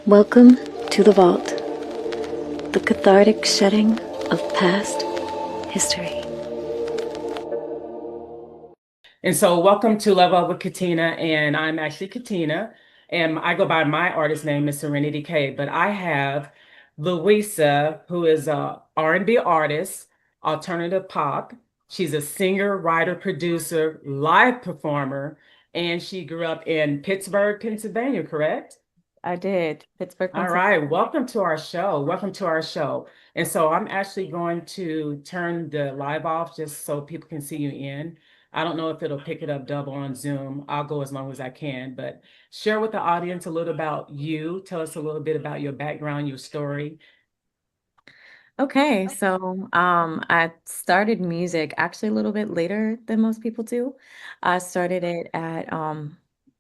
Welcome to the vault, the cathartic shedding of past history. And so, welcome to Love Up with Katina, and I'm actually Katina, and I go by my artist name is Serenity K. But I have Louissa, who is a R&B artist, alternative pop. She's a singer, writer, producer, live performer, and she grew up in Pittsburgh, Pennsylvania, correct? I did. Pittsburgh, All Pennsylvania. right, welcome to our show. Welcome to our show. And so I'm actually going to turn the live off just so people can see you in. I don't know if it'll pick it up double on Zoom. I'll go as long as I can, but share with the audience a little about you. Tell us a little bit about your background, your story. Okay, so I started music actually a little bit later than most people do. I started it at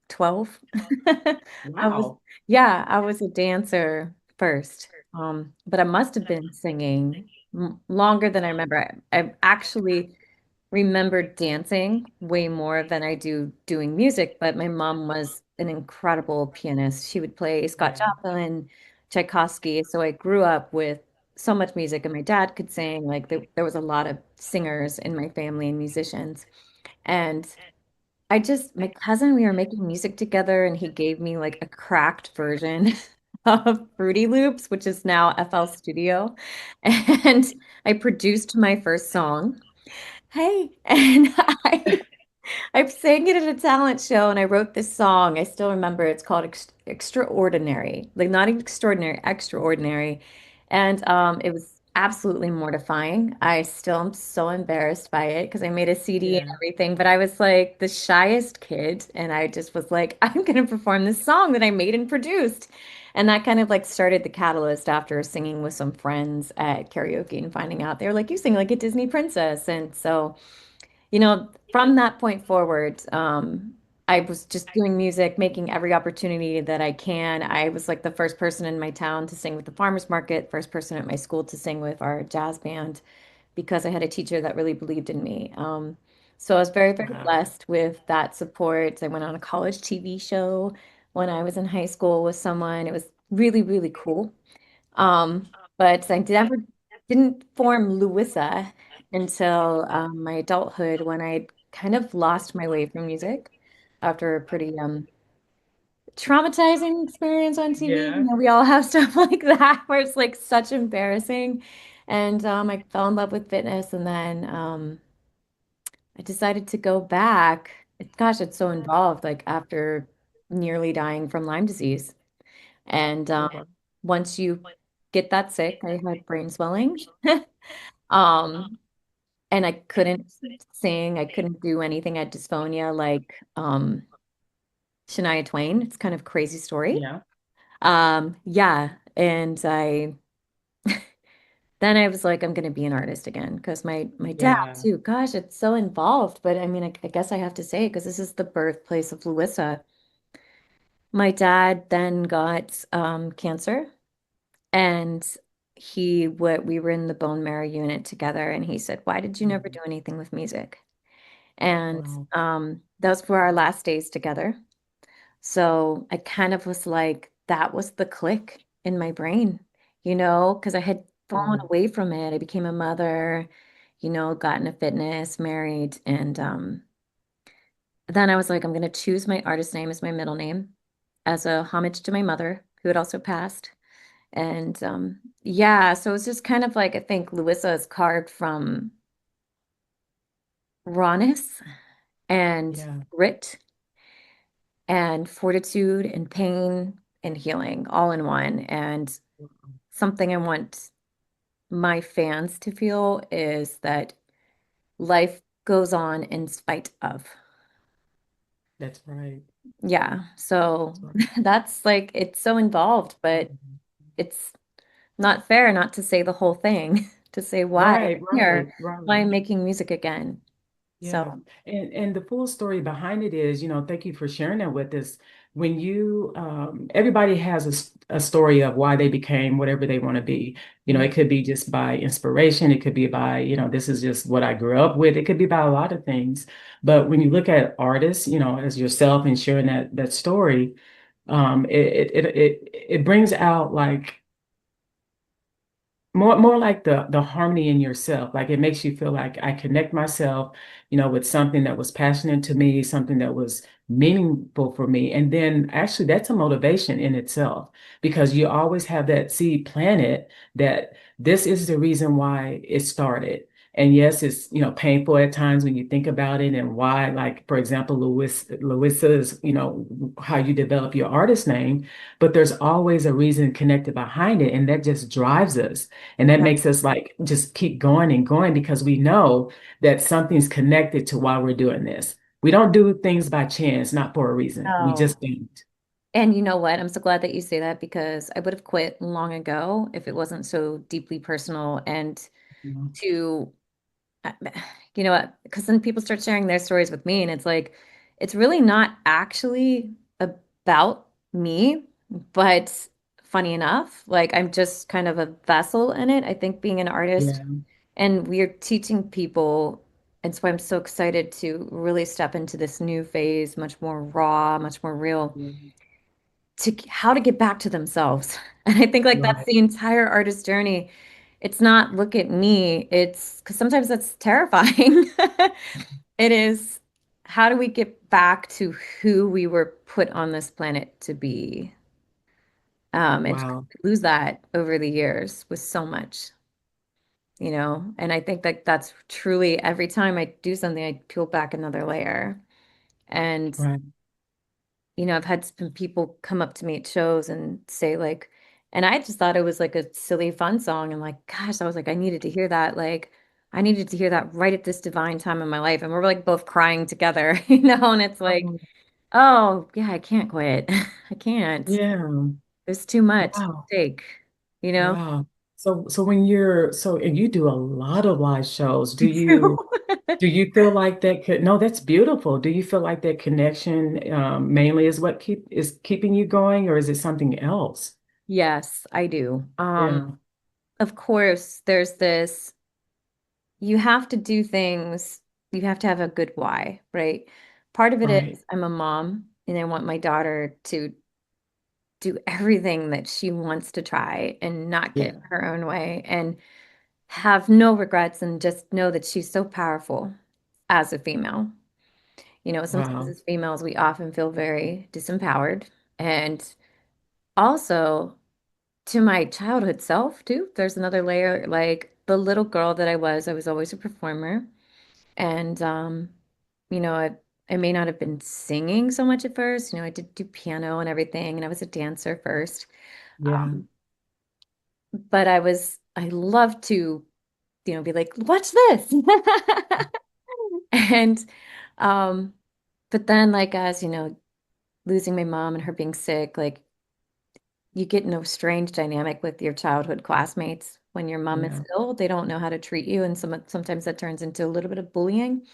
12. I was Wow. yeah, I was a dancer first. But I must have been singing longer than I remember. I actually remember dancing way more than I do doing music, but my mom was an incredible pianist. She would play Scott Yeah. Joplin, Tchaikovsky. So I grew up with so much music, and my dad could sing. Like there was a lot of singers in my family and musicians. And my cousin, we were making music together, and he gave me like a cracked version of Fruity Loops, which is now FL Studio. And I produced my first song. Hey, and I sang it at a talent show and I wrote this song. I still remember it's called Extraordinary. Like not extraordinary, extraordinary. And it was absolutely mortifying. I still am so embarrassed by it because I made a CD and Yeah. everything, but I was like the shyest kid and I just was like, I'm gonna perform this song that I made and produced. And that kind of like started the catalyst after singing with some friends at karaoke and finding out they were like, you sing like a Disney princess. And so from that point forward, I was just doing music, making every opportunity that I can. I was like the first person in my town to sing with the farmers market, first person at my school to sing with our jazz band because I had a teacher that really believed in me. So I was very, very Wow. blessed with that support. I went on a college TV show when I was in high school with someone. It was really, really cool. But I didn't form Louissa until my adulthood when I kind of lost my way from music after a pretty traumatizing experience on TV. Yeah. We all have stuff like that where it's like such embarrassing. And I fell in love with fitness and then I decided to go back. Gosh, it's so involved, like after nearly dying from Lyme disease. And Oh, wow. once you get that sick, I had brain swelling. Um, and I couldn't sing, I couldn't do anything. I had dysphonia like Shania Twain. It's kind of crazy story. Yeah. Yeah, and I then I was like, I'm gonna be an artist again because my dad Yeah. too. Gosh, it's so involved. But I mean, I guess I have to say because this is the birthplace of Louissa. My dad then got cancer. And we were in the bone marrow unit together, and he said, "Why did you never do Mhm. anything with music?" And Wow. those were our last days together. So I kind of was like, that was the click in my brain, because I had fallen Wow. away from it. I became a mother, got into fitness, married, and then I was like, I'm going to choose my artist name as my middle name as a homage to my mother, who had also passed. And yeah, so it's just kind of like I think Louisa is carved from rawness and Yeah. grit and fortitude and pain and healing all in one. And something I want my fans to feel is that life goes on in spite of. That's right. Yeah, That's so right. that's like it's so involved, but Mhm. it's not fair not to say the whole thing, to say why I'm Right, right, here, why right. I'm making music again. Yeah. So And the full story behind it is, thank you for sharing that with us. When you everybody has a story of why they became whatever they want to be. mhm. It could be just by inspiration, it could be by, this is just what I grew up with. It could be about a lot of things. But when you look at artists, as yourself and sharing that story, it brings out like more like the harmony in yourself. Like it makes you feel like I connect myself, with something that was passionate to me, something that was meaningful for me. And then actually that's a motivation in itself because you always have that seed planted that this is the reason why it started. And yes, it's painful at times when you think about it and why, like for example, Louissa is, how you develop your artist name, but there's always a reason connected behind it, and that just drives us. And that Yeah. makes us like just keep going and going because we know that something's connected to why we're doing this. We don't do things by chance, not for a reason. We No. just don't. And you know what? I'm so glad that you say that because I would have quit long ago if it wasn't so deeply personal and Mhm. to, uh, you know what? Because then people start sharing their stories with me, and it's like, it's really not actually about me, but funny enough, like I'm just kind of a vessel in it. I think being an artist, Yeah. and we're teaching people, and so I'm so excited to really step into this new phase, much more raw, much more real Yeah. to how to get back to themselves. And I think like that's Right. the entire artist journey. It's not look at me. It's because sometimes that's terrifying. It is how do we get back to who we were put on this planet to be? And Wow. lose that over the years with so much, and I think that that's truly every time I do something, I peel back another layer. And Right. I've had some people come up to me at shows and say like, and I just thought it was like a silly fun song. And like, gosh, I was like, I needed to hear that. Like, I needed to hear that right at this divine time in my life. And we're like both crying together, and it's like, Oh, oh yeah, I can't quit. I can't. yeah. There's too much at Wow. stake, you know? Wow. So when and you do a lot of live shows, Me too. do you feel like that could, no, that's beautiful. Do you feel like that connection mainly is what is keeping you going, or is it something else? Yes, I do. Yeah. Of course, there's this, you have to do things, you have to have a good why, right? Part of it Right. is I'm a mom and I want my daughter to do everything that she wants to try and not get Yeah. in her own way and have no regrets and just know that she's so powerful as a female. Sometimes Wow. as females, we often feel very disempowered. And also, to my childhood self, too, there's another layer. Like the little girl that I was always a performer. And I may not have been singing so much at first. I did do piano and everything, and I was a dancer first. Yeah. Um, but I love to, be like, watch this. And um, but then like as losing my mom and her being sick, like you get in a strange dynamic with your childhood classmates when your mom is Yeah. ill. They don't know how to treat you, and sometimes that turns into a little bit of bullying.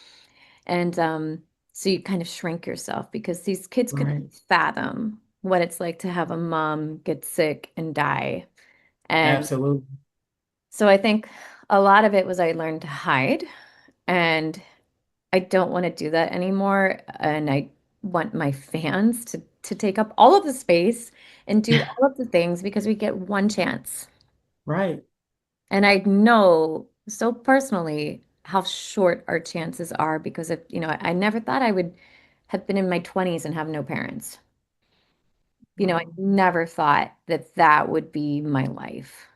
And so you kind of shrink yourself because these kids couldn't Right. fathom what it's like to have a mom get sick and die. And Absolutely. so I think a lot of it was I learned to hide, and I don't want to do that anymore. And I want my fans to take up all of the space and do all of the things because we get one chance. Right. And I know so personally how short our chances are because I never thought I would have been in my 20s and have no parents. I Wow. never thought that that would be my life,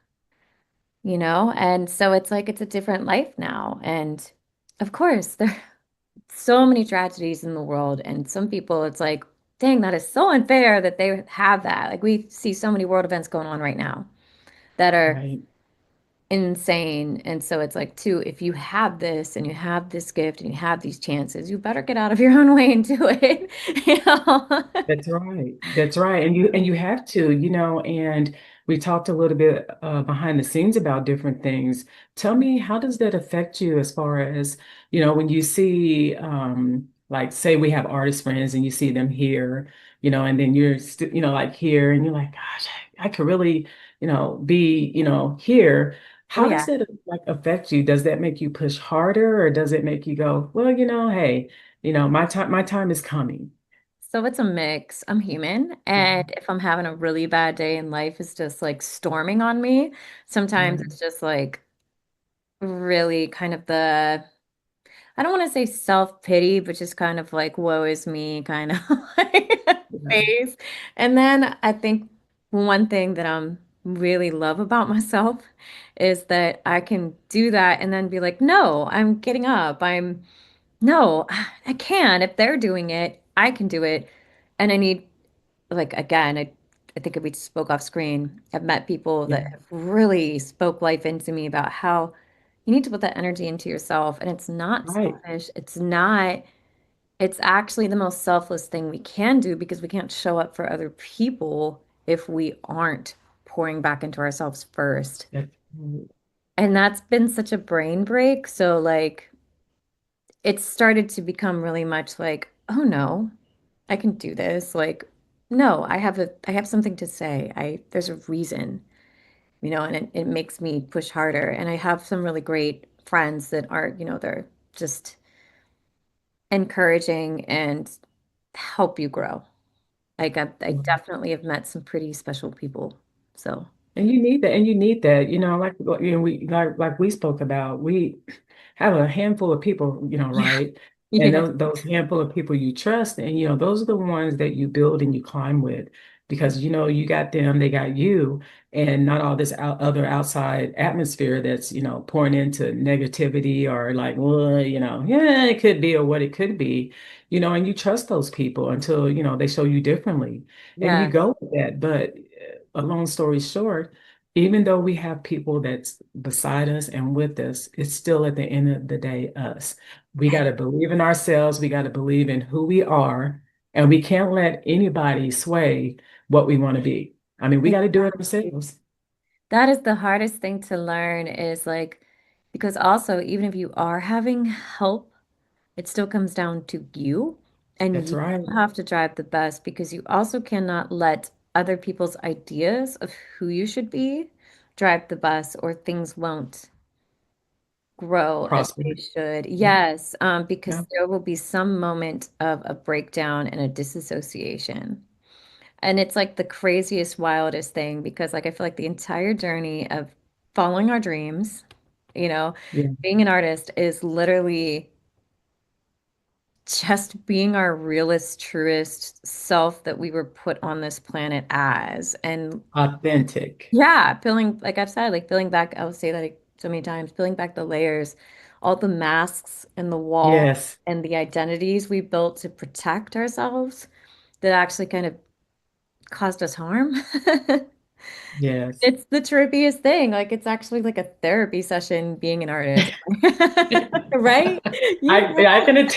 And so it's like it's a different life now. And of course, there are so many tragedies in the world. And some people, it's like, dang, that is so unfair that they have that. Like we see so many world events going on right now that are Right. insane. And so it's like, too, if you have this and you have this gift and you have these chances, you better get out of your own way and do it. You know? That's right. That's right. And you have to, and we talked a little bit behind the scenes about different things. Tell me, how does that affect you as far as, when you see like say we have artist friends and you see them here, and then you're still, like here and you're like, gosh, I could really, be, here. Oh, How does yeah. that like affect you? Does that make you push harder or does it make you go, well, hey, my time is coming? So it's a mix. I'm human. And if I'm having a really bad day and life is just like storming on me, sometimes Yeah. it's just like really kind of the, I don't want to say self-pity, but just kind of like woe is me kind of like Yeah. phase. And then I think one thing that I'm really love about myself is that I can do that and then be like, no, I'm getting up. No, I can. If they're doing it, I can do it. And I need, like, again, I think we spoke off screen. I've met people that Yeah. have really spoke life into me about how you need to put that energy into yourself. And it's not Right. selfish. It's not, it's actually the most selfless thing we can do because we can't show up for other people if we aren't pouring back into ourselves first. That's, And that's been such a brain break. So, like, it's started to become really much like, oh no, I can do this. Like, no, I have something to say. There's a reason, and it makes me push harder. And I have some really great friends that are, they're just encouraging and help you grow. Like I definitely have met some pretty special people. So and you need that, and you need that, like we spoke about, we have a handful of people, yeah, right? And yeah, those handful of people you trust, and those are the ones that you build and you climb with, because you got them, they got you, and not all this other outside atmosphere that's pouring into negativity or like, well, yeah, it could be or what it could be, and you trust those people until they show you differently, and you yeah. go with that. But a long story short, even though we have people that's beside us and with us, it's still at the end of the day us. We got to believe in ourselves. We got to believe in who we are. And we can't let anybody sway what we want to be. I mean, we got to do it ourselves. That is the hardest thing to learn is like, because also, even if you are having help, it still comes down to you, and That's you right. have to drive the bus because you also cannot let other people's ideas of who you should be drive the bus, or things won't grow as they Prosper. should. Yeah. Yes, because Yeah. there will be some moment of a breakdown and a disassociation. And it's like the craziest, wildest thing because, like, I feel like the entire journey of following our dreams, you know, Yeah. being an artist is literally just being our realest, truest self that we were put on this planet as. And Authentic. yeah, peeling, like I've said, like peeling back, I'll say that like so many times, peeling back the layers, all the masks and the wall Yes. and the identities we built to protect ourselves that actually kind of caused us harm. Yes. It's the trippiest thing. Like it's actually like a therapy session being an artist. Right? You I can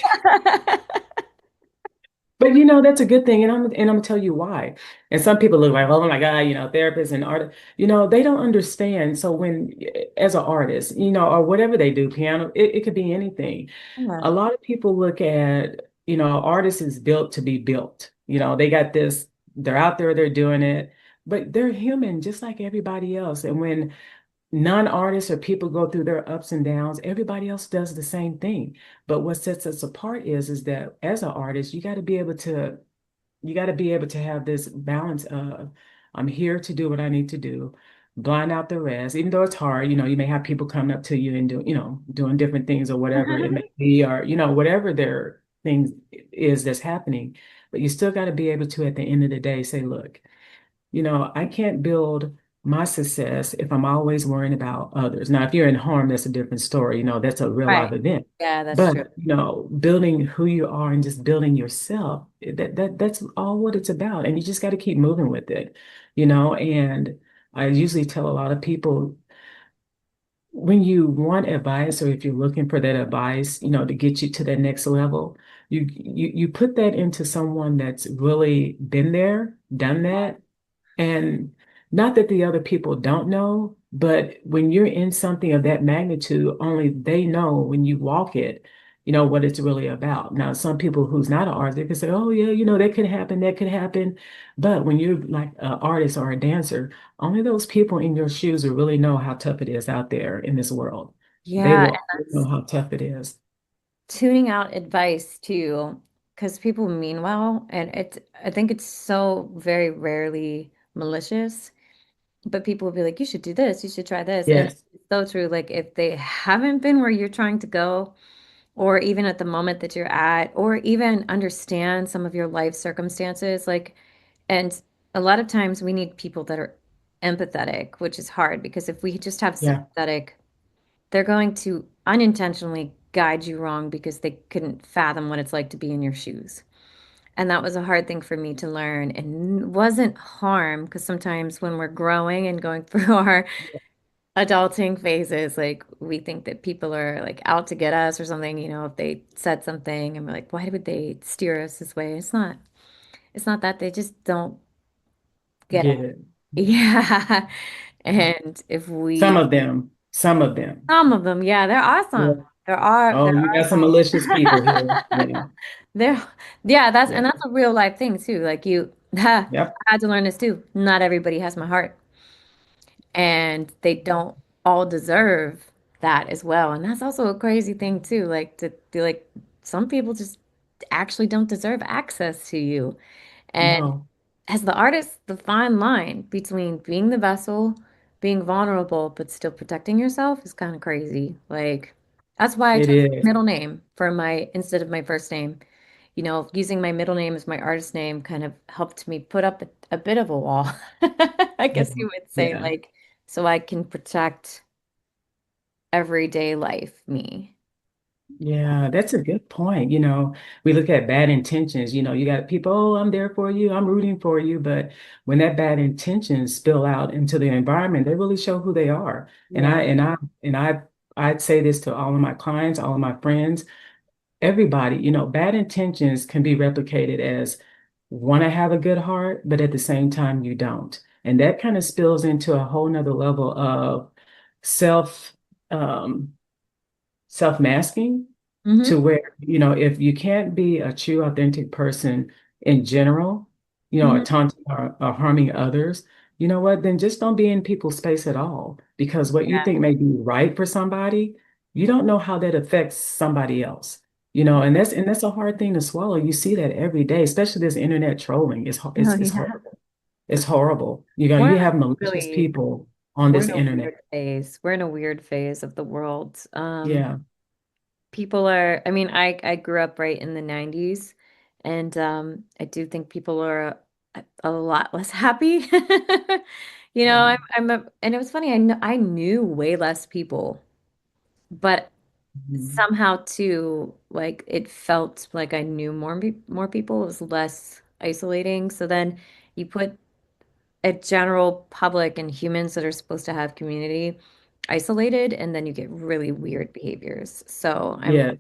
But that's a good thing, and I'm gonna tell you why. And some people look like, oh my God, therapists and art, they don't understand. So when, as an artist, or whatever they do, piano, it could be anything. know. A lot of people look at, artists is built to be built. They got this, they're out there, they're doing it, but they're human just like everybody else. And when non-artists or people go through their ups and downs, everybody else does the same thing. But what sets us apart is that as an artist, you got to be able to have this balance of, I'm here to do what I need to do, blind out the rest, even though it's hard. You may have people coming up to you and doing different things or whatever it may be, or whatever their things is that's happening. But you still got to be able to, at the end of the day, say, look, I can't build my success if I'm always worrying about others. Now, if you're in harm, that's a different story. That's a real life Right. event. Yeah, that's But true. building who you are and just building yourself, that's all what it's about. And you just got to keep moving with it, and I usually tell a lot of people, when you want advice or if you're looking for that advice, to get you to that next level, you put that into someone that's really been there, done that, and not that the other people don't know, but when you're in something of that magnitude, only they know when you walk it, what it's really about. Now, some people who's not an artist, they can say, oh, yeah, that could happen, that could happen. But when you're like an artist or a dancer, only those people in your shoes will really know how tough it is out there in this world. They Yeah, and will know that's how tough it is. tuning out advice too, because people mean well, and I think it's so very rarely malicious, but people will be like, you should do this, you should try this. And Yes. it's so true. Like if they haven't been where you're trying to go, or even at the moment that you're at, or even understand some of your life circumstances, like, and a lot of times we need people that are empathetic, which is hard because if we just have Yeah. sympathetic, they're going to unintentionally guide you wrong because they couldn't fathom what it's like to be in your shoes. And that was a hard thing for me to learn and wasn't harm because sometimes when we're growing and going through our adulting phases, like we think that people are like out to get us or something, if they said something and we're like, why would they steer us this way? It's not that they just don't get it. Get it. Yeah. And if Some we, of them. Some of them. some of them, yeah, they're Yeah. awesome. There Oh, you are got some some. malicious people here. Yeah. There, yeah, Yeah. that's a real life thing too. Like I Yep. had to learn this too. Not everybody has my heart, and they don't all deserve that as well. And that's also a crazy thing too. Like to be like, some people just actually don't deserve access to you. And No, as the artist, the fine line between being the vessel, being vulnerable, but still protecting yourself is kind of crazy. Like that's why I it chose is. middle name for my instead of my first name. Using my middle name as my artist name kind of helped me put up a bit of a wall, I Yeah. guess you would say, Yeah. like, so I can protect everyday life me. Yeah, that's a good point. We look at bad intentions. You got people, oh, I'm there for you, I'm rooting for you. But when that bad intentions spill out into the environment, they really show who they are. And Yeah. I and I and I'd say this to all of my clients, all of my friends, everybody, bad intentions can be replicated as want to have a good heart, but at the same time you don't. And that kind of spills into a whole nother level of self um self-masking to Hmm. where, if you can't be a true, authentic person in general, or Hmm. taunting or harming others, you know what, then just don't be in people's space at all. Because what you Yeah. think may be right for somebody, you don't know how that affects somebody else. And that's a hard thing to swallow. You see that every day, especially this internet trolling. It's ho- Oh, it's, it's yeah. horrible. It's horrible. You We're in have a malicious really, people on we're this in a internet. weird phase. We're in a weird phase of the world. Yeah. People are, I mean, I grew up right in the 90s, and I do think people are a lot less happy. Yeah. And it was funny, I knew way less people, but Mhm. somehow too, like it felt like I knew more people. It was less isolating. So then you put a general public and humans that are supposed to have community isolated, and then you get really weird behaviors. So Yeah.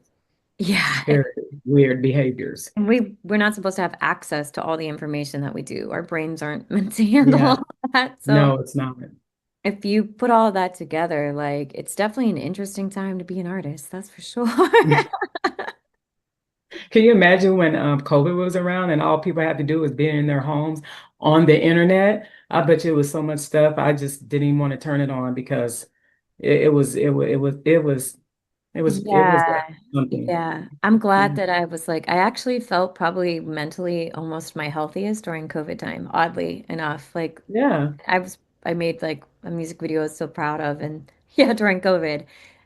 yeah, Very weird behaviors. and we're not supposed to have access to all the information that we do. Our brains aren't meant to handle Yeah. all that. So No, it's not. if you put all that together, like it's definitely an interesting time to be an artist, that's for sure. Can you imagine when COVID was around and all people had to do was be in their homes on the internet? I bet you it was so much stuff. I just didn't even want to turn it on because it was like Yeah, something. yeah. I'm glad Yeah. that I actually felt probably mentally almost my healthiest during COVID time, oddly enough. Like Yeah. I made like a music video I was so proud of, and yeah, during COVID.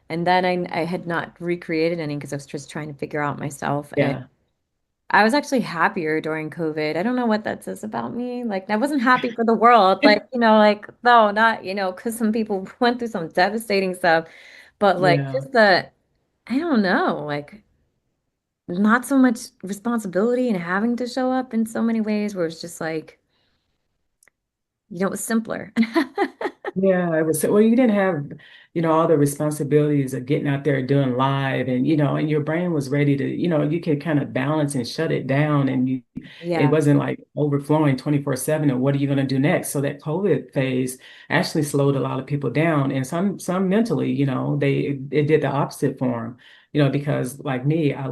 And then I had not recreated any because I was just trying to figure out myself. And Yeah. I was actually happier during COVID. I don't know what that says about me. Like I wasn't happy for the world. Like, like no, not, because some people went through some devastating stuff. But like Yeah. just I don't know, like not so much responsibility and having to show up in so many ways where it's just like, it was simpler. Yeah, it was, well, you didn't have, all the responsibilities of getting out there doing live and, and your brain was ready to, you could kind of balance and shut it down and it Yeah. wasn't like overflowing 24/7 and what are you going to do next? So that COVID phase actually slowed a lot of people down and some mentally, it did the opposite for them, because like me, I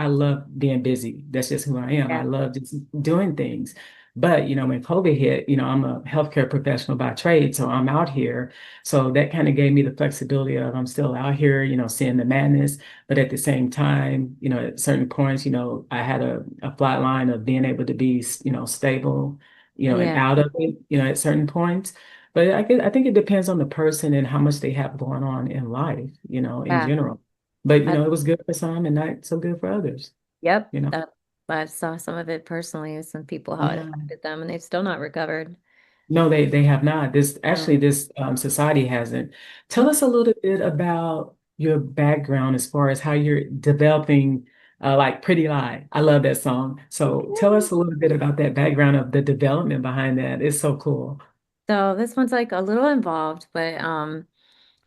love being busy. That's just who I am. I Yeah. love just doing things. But, when COVID hit, I'm a healthcare professional by trade, so I'm out here. So that kind of gave me the flexibility of I'm still out here, seeing the madness. But at the same time, at certain points, I had a flat line of being able to be, stable, and Yeah. out of it, at certain points. But I think it depends on the person and how much they have going on in life, in Yeah. general. But, I, it was good for some and not so good for others, yep. you know. That I saw some of it personally with some people how it Yeah. affected them and they've still not recovered. No, they have not. This No. actually this society hasn't. Tell us a little bit about your background as far as how you're developing like Pretty Lie. I love that song. So tell us a little bit about that background of the development behind that. It's so cool. So this one's like a little involved, but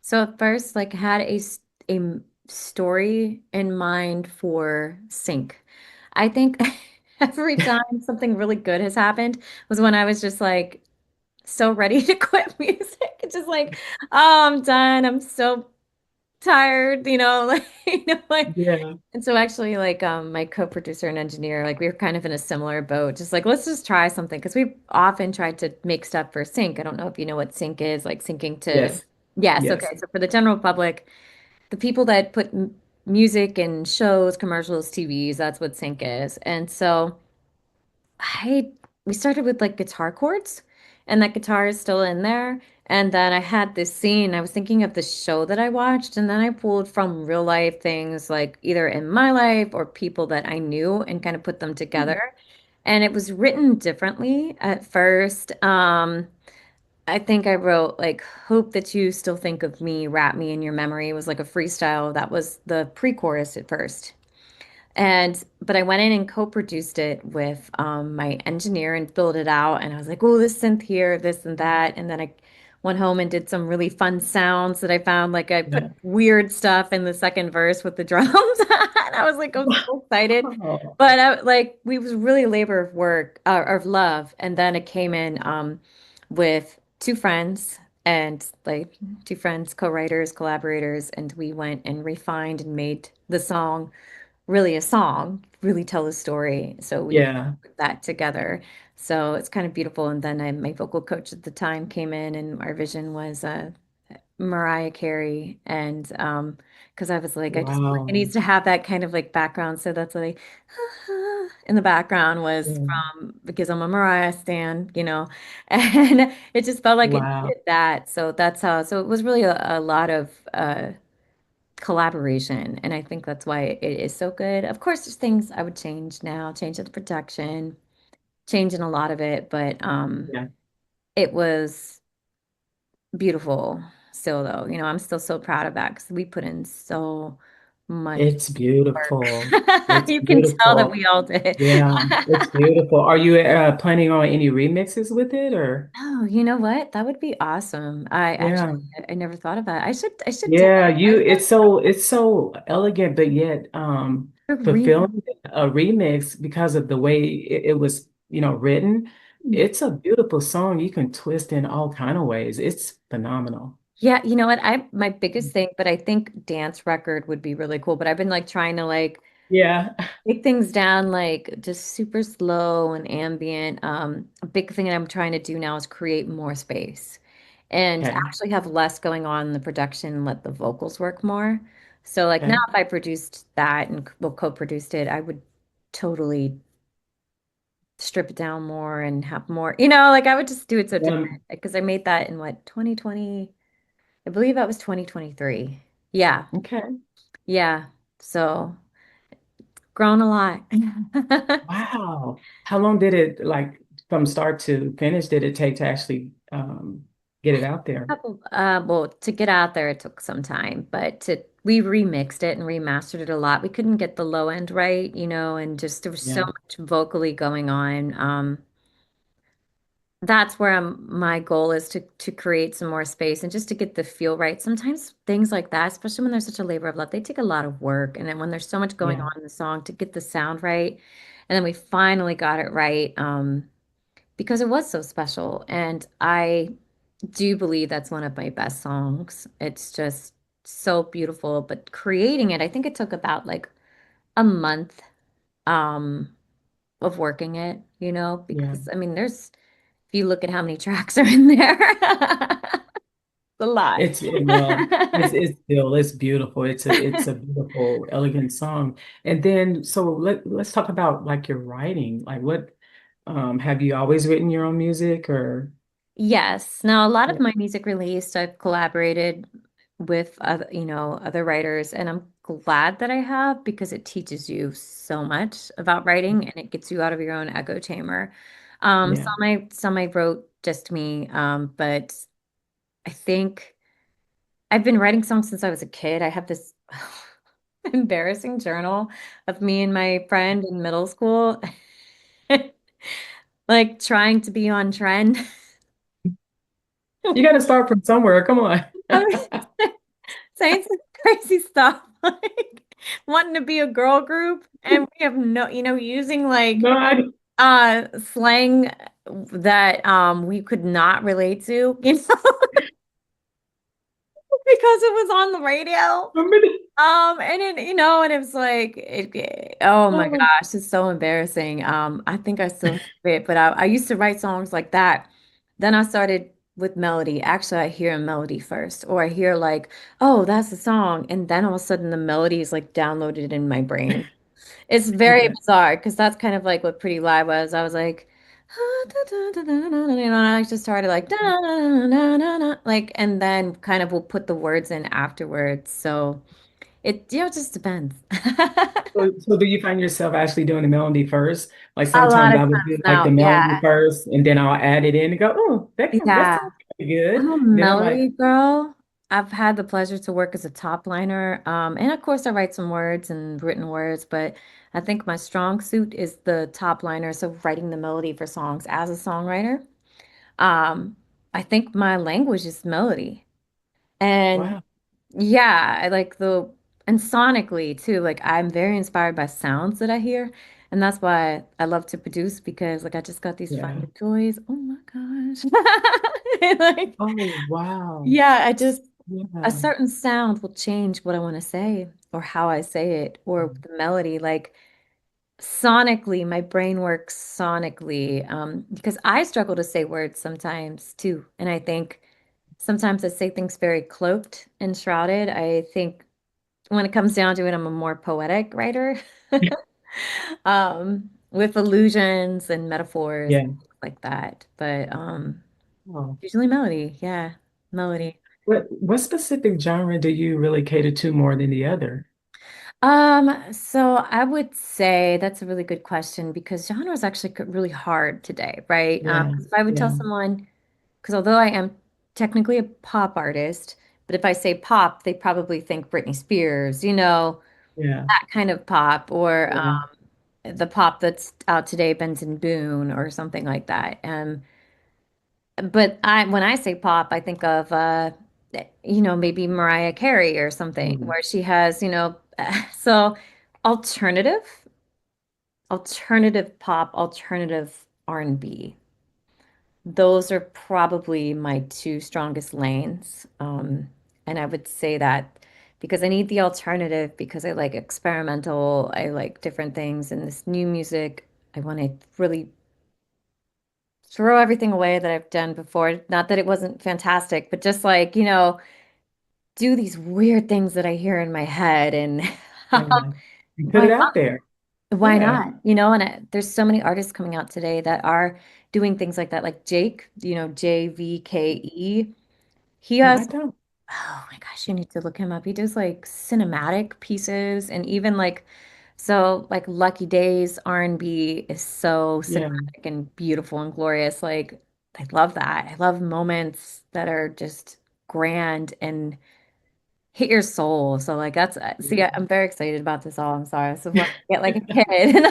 so at first like had story in mind for sync. I think every time something really good has happened was when I was just like so ready to quit music. It's just like, oh, I'm done. I'm so tired, like like Yeah. and so actually like my co-producer and engineer, like we were kind of in a similar boat, just like let's just try something because we've often tried to make stuff for sync. I don't know if you know what sync is, like syncing to Yes. yes, okay. Yes. So for the general public, the people that put m music in shows, commercials, TVs, that's what sync is. And so I we started with like guitar chords and that guitar is still in there. And then I had this scene, I was thinking of the show that I watched, and then I pulled from real life things like either in my life or people that I knew and kind of put them together. And it was written differently at first. I think I wrote like hope that you still think of me, wrap me in your memory. It was like a freestyle. That was the pre-chorus at first. But I went in and co-produced it with my engineer and filled it out. And I was like, oh, this synth here, this and that. And then I went home and did some really fun sounds that I found. Like I put Yeah. weird stuff in the second verse with the drums. And I was like, I'm so excited. Wow. But like we was really labor of work, of love. And then it came in with two friends and like two friends, co-writers, collaborators, and we went and refined and made the song really a song, really tell a story. So we Yeah. put that together. So it's kind of beautiful. And then my vocal coach at the time came in, and our vision was Mariah Carey. And because I was like, I just like it Wow. needs to have that kind of like background. So that's like in the background was Yeah. from because I'm a Mariah stan. And it just felt like it Wow. needed that. So that's how. So it was really a lot of collaboration. And I think that's why it is so good. Of course, there's things I would change now, change the production, changing a lot of it, but Yeah. it was beautiful still though. I'm still so proud of that because we put in so much It's work. beautiful. It's You can tell that beautiful. we all did. Yeah, it's beautiful. Are you planning on any remixes with it or? Oh, you know what? That would be awesome. I actually Yeah. I never thought of that. I should do Yeah, that. it's so elegant but yet A remix. fulfilling a remix because of the way it was, written. It's a beautiful song. You can twist in all kind of ways. It's phenomenal. Yeah, you know what? I my biggest thing, but I think dance record would be really cool. But I've been like trying to like Yeah. take things down like just super slow and ambient. A big thing that I'm trying to do now is create more space and Okay. actually have less going on in the production and let the vocals work more. So like now Okay. if I produced that and well co-produced it, I would totally strip it down more and have more, like I would just do it so different because I made that in what, 2020? I believe that was 2023. Yeah. Okay. Yeah. So grown a lot. Wow. How long did it like from start to finish did it take to actually get it out there? Well, to get out there, it took some time, but we remixed it and remastered it a lot. We couldn't get the low end right, and just there was so Yeah. much vocally going on. That's where my goal is to create some more space and just to get the feel right. Sometimes things like that, especially when there's such a labor of love, they take a lot of work. And then when there's so much going Yeah. on in the song to get the sound right, and then we finally got it right, because it was so special. And I do believe that's one of my best songs. It's just so beautiful. But creating it, I think it took about like a month. Um, of working it, you know, Yeah. because I mean, if you look at how many tracks are in there, it's a lot. Well, it's beautiful. It's a beautiful, elegant song. And then so let's talk about like your writing. Like what have you always written your own music or Yes. Now, a lot of yeah, my music released, I've collaborated with other, other writers, and I'm glad that I have because it teaches you so much about writing and it gets you out of your own echo chamber. yeah. Some I wrote just me, but I think I've been writing songs since I was a kid. I have this embarrassing journal of me and my friend in middle school, like trying to be on trend. You got to start from somewhere. Come on. Saying some crazy stuff, like wanting to be a girl group, and we have no, using like No, I slang that we could not relate to, because it was on the radio. And then, and it was like, oh my oh, gosh, it's so embarrassing. I think I still have it, but I used to write songs like that. Then I started with melody. Actually, I hear a melody first, or I hear like, oh, that's the song. And then all of a sudden the melody is like downloaded in my brain. It's very yeah. bizarre because that's kind of like what Pretty Lie was. I was like, and I just started like, like, and then kind of will put the words in afterwards. So. It just depends. So do you find yourself actually doing the melody first? Like A lot sometimes of I would times do like the now, yeah. melody first and then I'll add it in and go, oh, that Yeah. sounds pretty good. I'm a Then I'm like, melody girl. I've had the pleasure to work as a top liner. And of course I write some words and written words, but I think my strong suit is the top liner, so writing the melody for songs as a songwriter. Um, I think my language is melody. And wow, yeah, I like and sonically too, like I'm very inspired by sounds that I hear. And that's why I love to produce because like I just got these fun yeah. new toys. Oh my gosh. Like, Oh, wow. yeah, I just, a Yeah. certain sound will change what I want to say or how I say it or the melody. Like sonically, my brain works sonically. Because I struggle to say words sometimes too. And I think sometimes I say things very cloaked and shrouded. I think when it comes down to it, I'm a more poetic writer, with allusions and metaphors Yeah. and things like that. But Oh. usually melody, yeah, melody. What specific genre do you really cater to more than the other? So I would say that's a really good question because genre is actually really hard today, right? Yeah. 'Cause if I would tell Yeah. someone, because although I am technically a pop artist, but if I say pop, they probably think Britney Spears, Yeah. that kind of pop, or Yeah. the pop that's out today, Benson Boone or something like that. But when I say pop, I think of maybe Mariah Carey or something Mm. where she has, so alternative, alternative pop, alternative R&B. Those are probably my two strongest lanes. And I would say that because I need the alternative because I like experimental, I like different things, and this new music, I want to really throw everything away that I've done before. Not that it wasn't fantastic, but just like, do these weird things that I hear in my head and Yeah. You put why it not? out there. Why Yeah. not? And there's so many artists coming out today that are doing things like that, like Jake, JVKE. He No, I has, don't. oh my gosh, you need to look him up. He does like cinematic pieces and even like, so like Lucky Days R&B is so Yeah. cinematic and beautiful and glorious. Like, I love that. I love moments that are just grand and hit your soul. So like that's see, I'm very excited about this all. I'm sorry. This is when I get like a kid. And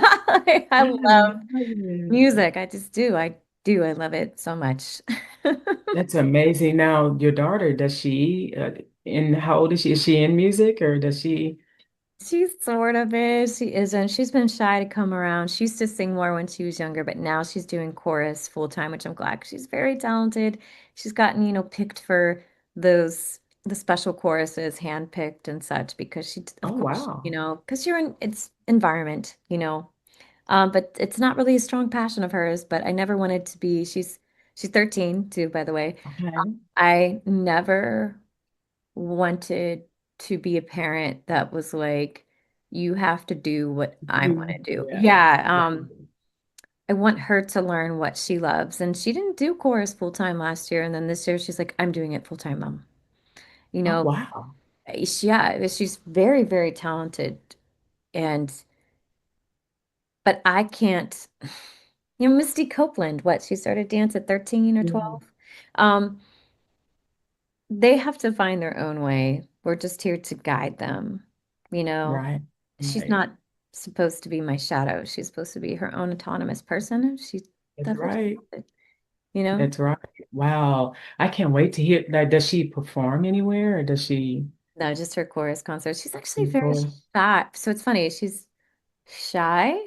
I love music. I just do. I do. I love it so much. That's amazing. Now, your daughter, does she, and how old is she? Is she in music or does she? She sort of is. She isn't. She's been shy to come around. She used to sing more when she was younger, but now she's doing chorus full time, which I'm glad 'cause she's very talented. She's gotten, picked for the special choruses, handpicked and such, because she, of Oh, course, wow. because you're in it's environment, But it's not really a strong passion of hers, but I never wanted to be, she's 13 too, by the way. Okay. I never wanted to be a parent that was like, you have to do what I want to do. Yeah. Yeah, I want her to learn what she loves. And she didn't do chorus full time last year. And then this year she's like, I'm doing it full time, mom. You Oh, know, wow. yeah, she's very, very talented. And but I can't, Misty Copeland, what, she started dance at 13 or Yeah. 12? Um, they have to find their own way. We're just here to guide them. You know, Right. she's Right. not supposed to be my shadow. She's supposed to be her own autonomous person. That's That's what she right. wanted, you know? That's right. Wow. I can't wait to hear that. Does she perform anywhere or does she, No, just her chorus concert. She's actually of very course? shy. So it's funny, she's shy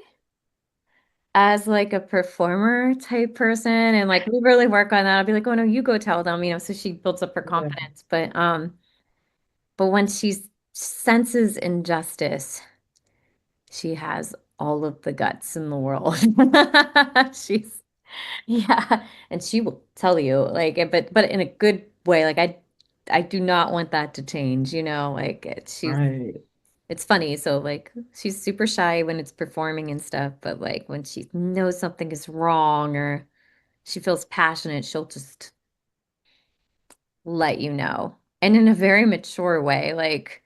as like a performer type person. And like we really work on that. I'll be like, oh no, you go tell them, so she builds up her Yeah. confidence. But when she senses injustice, she has all of the guts in the world. She's yeah, and she will tell you like but in a good way. Like I do not want that to change, like Right. it's funny. So like she's super shy when it's performing and stuff, but like when she knows something is wrong or she feels passionate, she'll just let you know. And in a very mature way. Like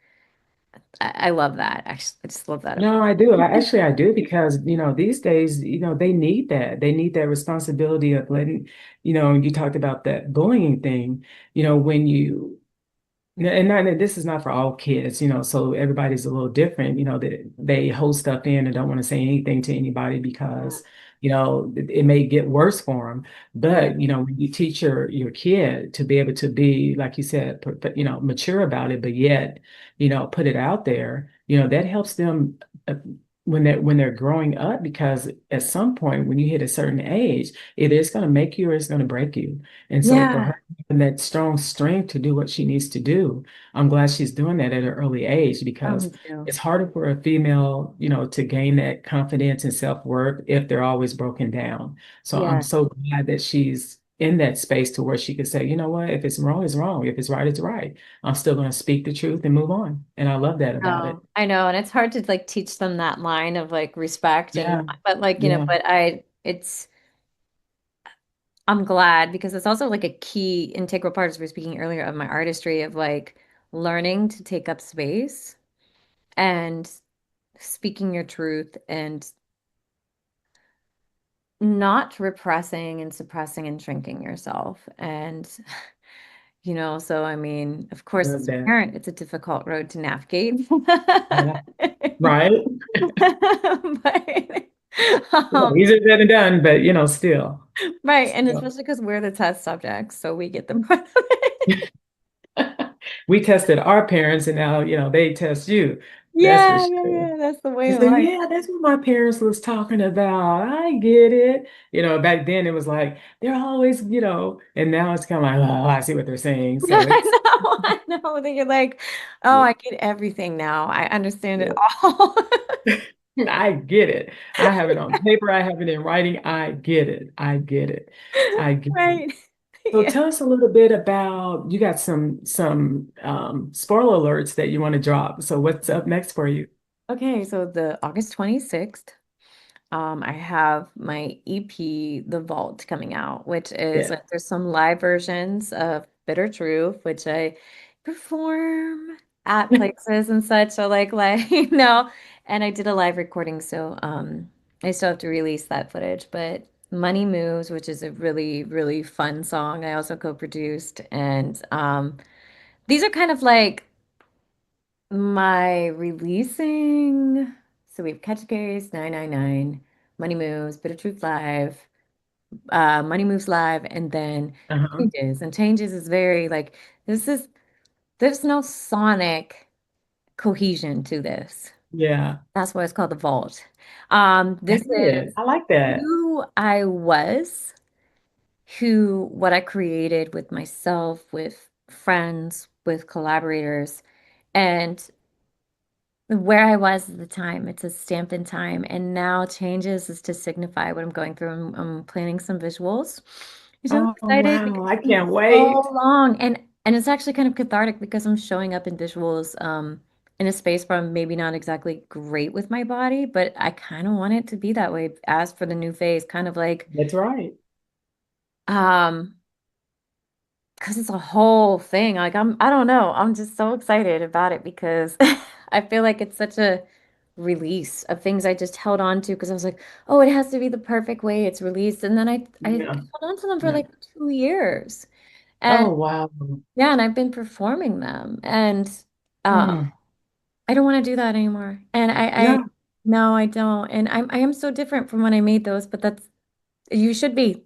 I love that. Actually, I just love that about No, I do. I do because, these days, they need that. They need that responsibility of letting, you talked about that bullying thing, when you yeah, and this is not for all kids, so everybody's a little different, that they hold stuff in and don't want to say anything to anybody because, it may get worse for them. yeah. But, when you teach your kid to be able to be, like you said, mature about it, but yet, put it out there, that helps them when they're growing up, because at some point when you hit a certain age, either it's going to make you or it's going to break you. And so for Yeah. her, and that strong strength to do what she needs to do. I'm glad she's doing that at an early age Oh, me because too. it's harder for a female, to gain that confidence and self-worth if they're always broken down. So I'm Yeah. so glad that she's in that space to where she could say, you know what, if it's wrong, it's wrong. If it's right, it's right. I'm still going to speak the truth and move on. And I love that about it. No, I know, and it's hard to like teach them that line of like respect and Yeah. but like, Yeah. but I'm glad because it's also like a key integral part, as we were speaking earlier, of my artistry of like learning to take up space and speaking your truth and not repressing and suppressing and shrinking yourself. And so I mean, of course, Love as a that. parent, it's a difficult road to navigate. Yeah. Right. But Yeah, um, easier said than done, but still. right, and Still. especially because we're the test subjects, so we get the brunt of it. We tested our parents and now, they test you. That's for Yeah, yeah, sure. yeah. That's the way You of say, life. yeah, that's what my parents was talking about. I get it. Back then it was like, they're always, and now it's kind of like, oh, I see what they're saying. So it's, I know that you're like, oh, yeah, I get everything now. I understand it yeah. all. I get it. I have it on paper. I have it in writing. I get it. I get it. I get it. Right. So Yeah. tell us a little bit about, you got some spoiler alerts that you want to drop. So what's up next for you? Okay, so the August 26th, I have my EP, The Vault, coming out, which is Yeah. like there's some live versions of Bitter Truth, which I perform at places and such. So like and I did a live recording, so I still have to release that footage. But Money Moves, which is a really, really fun song, I also co-produced. And these are kind of like my releasing. So we have Catch a Case, 999, Money Moves, Bit of Truth Live, Money Moves Live, and then Uh-huh. Changes. And Changes is very like this is there's no sonic cohesion to this. Yeah. That's why it's called the vault. Got This it. is I like that. who I was, who what I created with myself, with friends, with collaborators. And where I was at the time. It's a stamp in time. And now changes is to signify what I'm going through. I'm planning some visuals. I'm so Oh, excited because wow. I it's been can't so wait. long. And it's actually kind of cathartic because I'm showing up in visuals in a space where I'm maybe not exactly great with my body, but I kind of want it to be that way. As for the new phase, kind of like That's right. um because it's a whole thing. Like I don't know. I'm just so excited about it because I feel like it's such a release of things I just held on to because I was like, oh, it has to be the perfect way it's released. And then I Yeah. held on to them for Yeah. like 2 years. And Oh, wow. yeah, and I've been performing them. And Hmm. I don't want to do that anymore. And I No, no, I don't. And I am so different from when I made those, but that's you should be,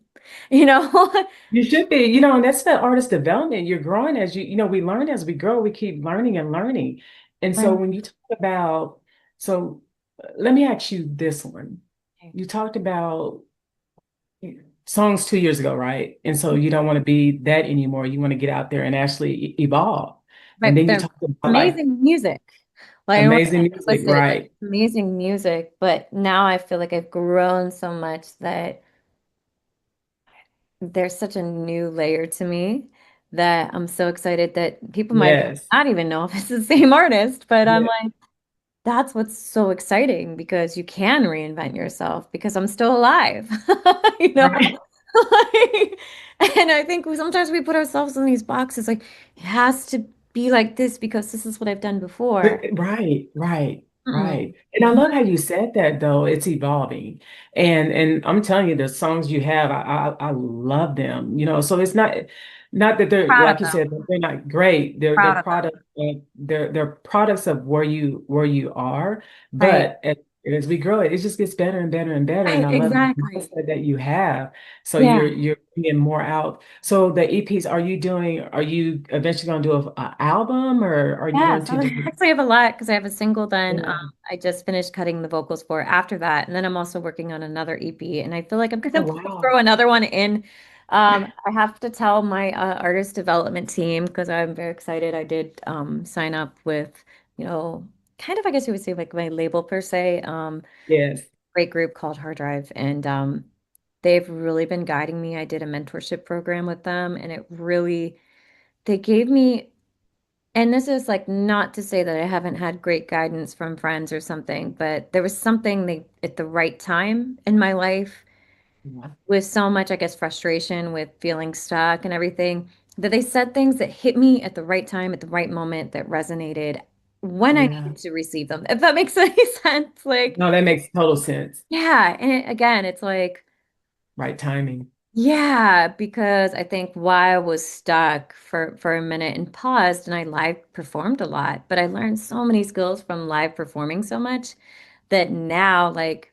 you know? you should be, and that's the artist development. You're growing as we learn as we grow, we keep learning and learning. And so Right. when you talk about, so let me ask you this one. You talked about songs 2 years ago, right? And so you don't want to be that anymore. You want to get out there and actually evolve. And Right, then you they're talked about like amazing music. Like I want amazing to music, listen, like right? amazing music, but now I feel like I've grown so much that there's such a new layer to me that I'm so excited that people might Yes. not even know if it's the same artist, but I'm Yeah. like, that's what's so exciting because you can reinvent yourself because I'm still alive, you know? Right. Like, and I think sometimes we put ourselves in these boxes like it has to be like this because this is what I've done before. Right, right, Mm-mm. right. And I love how you said that though. It's evolving. And I'm telling you, the songs you have, I love them. So it's not that they're Proud of like you them. said, they're not great. They're Proud of them. products they're products of where you are. Right. But as we grow it just gets better and better and better. And Right. I love the Exactly. mindset that you have. So Yeah. you're bringing more out. So the EPs, are you eventually going to do a album or are you Yeah. going So to I do? actually have a lot because I have a single then Yeah. I just finished cutting the vocals for after that. And then I'm also working on another EP. And I feel like I'm Oh, gonna wow. throw another one in. I have to tell my artist development team because I'm very excited. I did sign up with, you know, kind of I guess you would say like my label per se. Yes. Great group called Hard Drive. And they've really been guiding me. I did a mentorship program with them and it really they gave me, and this is like not to say that I haven't had great guidance from friends or something, but there was something they at the right time in my life Yeah. with so much, I guess, frustration with feeling stuck and everything, that they said things that hit me at the right time, at the right moment that resonated when I Yeah. needed to receive them. If that makes any sense. Like, No, that makes total sense. yeah. And again, it's like, Right timing. yeah, because I think why I was stuck for a minute and paused and I live performed a lot, but I learned so many skills from live performing so much that now like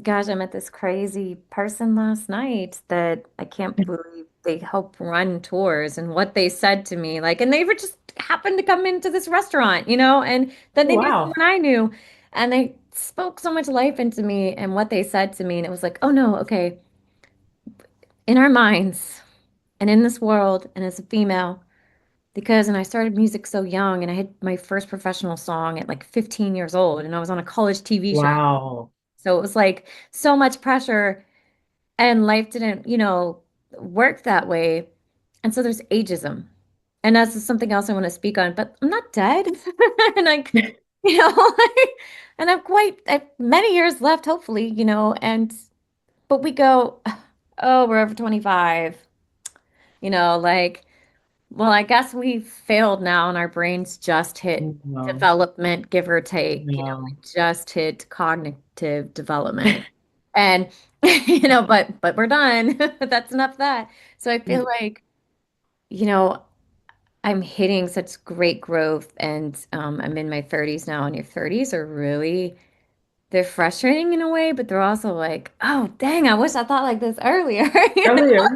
gosh, I met this crazy person last night that I can't believe they help run tours and what they said to me like and they were just happened to come into this restaurant, and then Oh, they knew wow. someone I knew and they spoke so much life into me and what they said to me and it was like, "Oh no, okay, in our minds and in this world and as a female because and I started music so young and I had my first professional song at like 15 years old and I was on a college TV show. Wow. So it was like so much pressure and life didn't, work that way. And so there's ageism. And that's just something else I want to speak on, but I'm not dead. And like, you know, and I've many years left, hopefully, but we go, oh, we're over 25, like well, I guess we failed now, and our brains just hit No, development, give or take. no. We just hit cognitive development, and but we're done. That's enough of that. So I feel like you know I'm hitting such great growth, and I'm in my 30s now, and your 30s are really they're frustrating in a way, but they're also like, oh, dang, I wish I thought like this earlier. Earlier.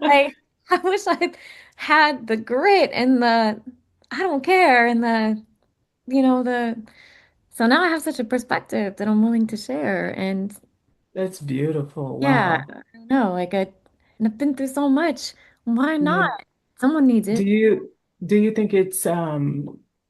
Like, I wish I had the grit and I don't care, and so now I have such a perspective that I'm willing to share. And That's beautiful. yeah, Wow. I don't know, and I've been through so much. Why not? Yeah. Someone needs Do it. you do you think it's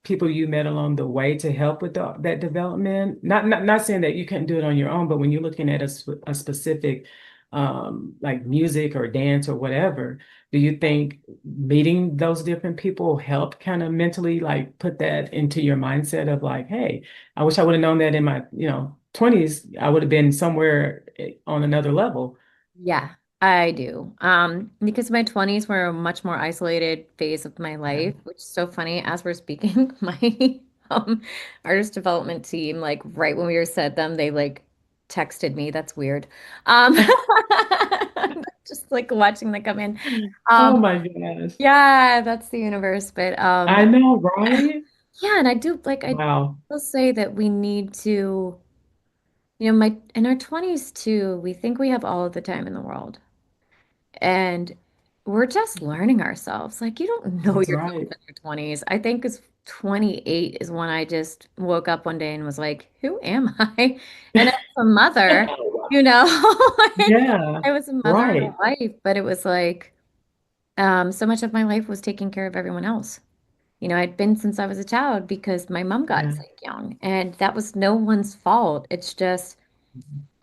people you met along the way to help with that development? Not saying that you can't do it on your own, but when you're looking at a specific like music or dance or whatever, do you think meeting those different people help kind of mentally like put that into your mindset of like, hey, I wish I would have known that in my, 20s, I would have been somewhere on another level. Yeah, I do. Because my 20s were a much more isolated phase of my Yeah. life, which is so funny. As we're speaking, my artist development team, like right when we were said them, they like texted me. That's weird. Um, just like watching them come in. Oh Um, my gosh. yeah, that's the universe. But I know, right? yeah, and I do like I Wow. will say that we need to, my in our 20s too, we think we have all of the time in the world. And we're just learning ourselves. Like you don't know That's yourself right. in your 20s. I think it's 28 is when I just woke up one day and was like, who am I? And I was a mother, you know, like Yeah, I was a mother and a right. wife, but it was like so much of my life was taking care of everyone else. I'd been since I was a child because my mom got Yeah. sick young, and that was no one's fault. It's just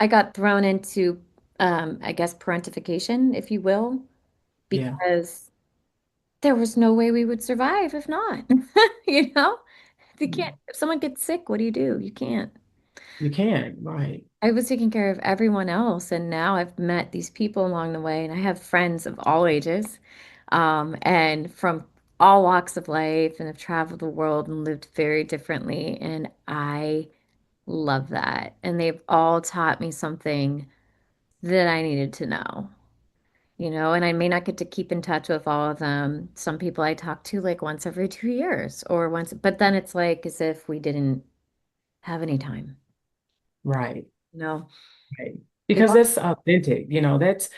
I got thrown into I guess parentification, if you will, Yeah. because there was no way we would survive if not. You know, you can't, if someone gets sick, what do? You can't. You can, right. I was taking care of everyone else, and now I've met these people along the way, and I have friends of all ages, and from all walks of life, and have traveled the world and lived very differently, and I love that. And they've all taught me something that I needed to know. And I may not get to keep in touch with all of them. Some people I talk to like once every 2 years or once, but then it's like as if we didn't have any time, Right. you know? Right. They've Because all, that's authentic, that's,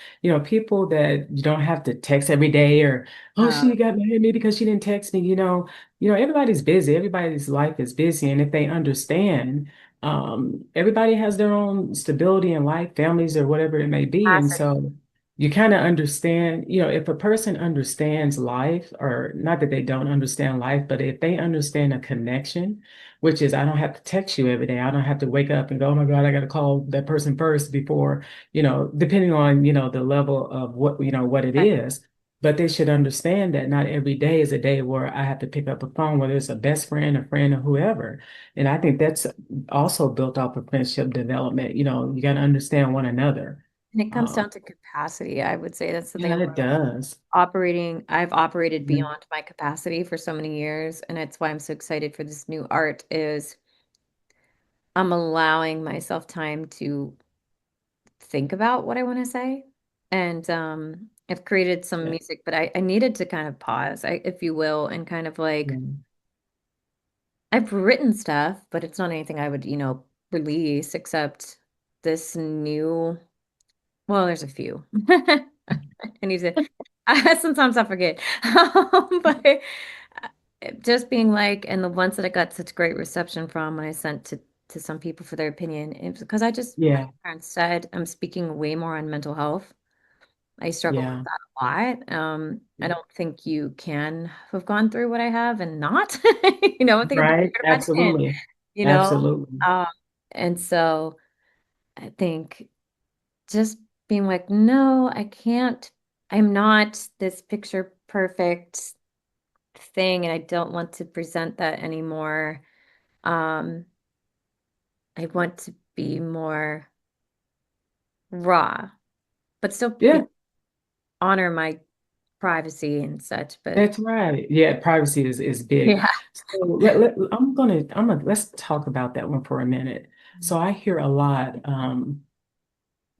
people that you don't have to text every day or, oh, uh, she got mad at me because she didn't text me, everybody's busy. Everybody's life is busy. And if they understand, everybody has their own stability in life, families or whatever it may be. And capacity. so you kind of understand, if a person understands life, or not that they don't understand life, but if they understand a connection, which is I don't have to text you every day. I don't have to wake up and go, oh my God, I got to call that person first before, depending on, the level of what it is. But they should understand that not every day is a day where I have to pick up a phone, whether it's a best friend, a friend, or whoever. And I think that's also built off of friendship development. You got to understand one another. And it comes Um, down to capacity. I would say that's something yeah, I'm it does. I've operated Mhm. beyond my capacity for so many years. And it's why I'm so excited for this new art is I'm allowing myself time to think about what I want to say. And I've created some Yeah. music, but I needed to kind of pause, if you will, and kind of like Yeah. I've written stuff, but it's not anything I would, release except this new, well, there's a few. I need to, sometimes I forget. But just being like, and the ones that I got such great reception from when I sent to some people for their opinion, it was because my Yeah. parents said I'm speaking way more on mental health. I struggle with Yeah. that a lot. I don't think you can have gone through what I have and not, I think it'd be Right. weird if I didn't, Absolutely. you know. Absolutely. Um, and so I think just being like, no, I can't, I'm not this picture perfect thing, and I don't want to present that anymore. Um, I want to be more raw, but still Yeah. honor my privacy and such. But That's right. Yeah, privacy is big. yeah. So let's talk about that one for a minute. So I hear a lot.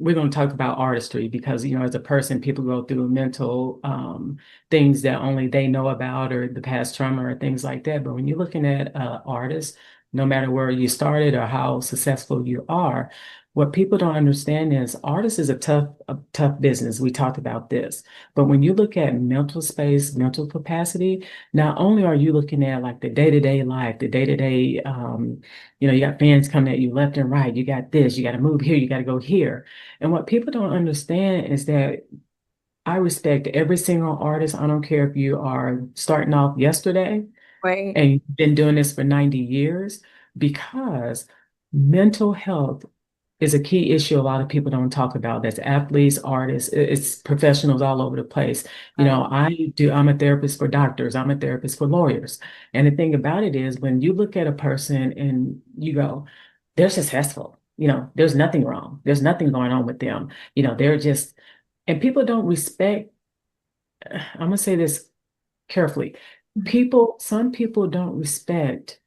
We're going to talk about artistry because, as a person, people go through mental things that only they know about or the past trauma or things like that. But when you're looking at artists, no matter where you started or how successful you are, what people don't understand is artists is a tough business. We talked about this. But when you look at mental space, mental capacity, not only are you looking at like the day-to-day life, the day-to-day, you got fans coming at you left and right. You got this, you got to move here, you got to go here. And what people don't understand is that I respect every single artist. I don't care if you are starting off yesterday. Right. and you've been doing this for 90 years, because mental health is a key issue a lot of people don't talk about. That's athletes, artists, it's professionals all over the place. Right. I'm a therapist for doctors, I'm a therapist for lawyers. And the thing about it is, when you look at a person and you go, they're successful, there's nothing wrong, there's nothing going on with them, they're just, and people don't respect, I'm gonna say this carefully. Some people don't respect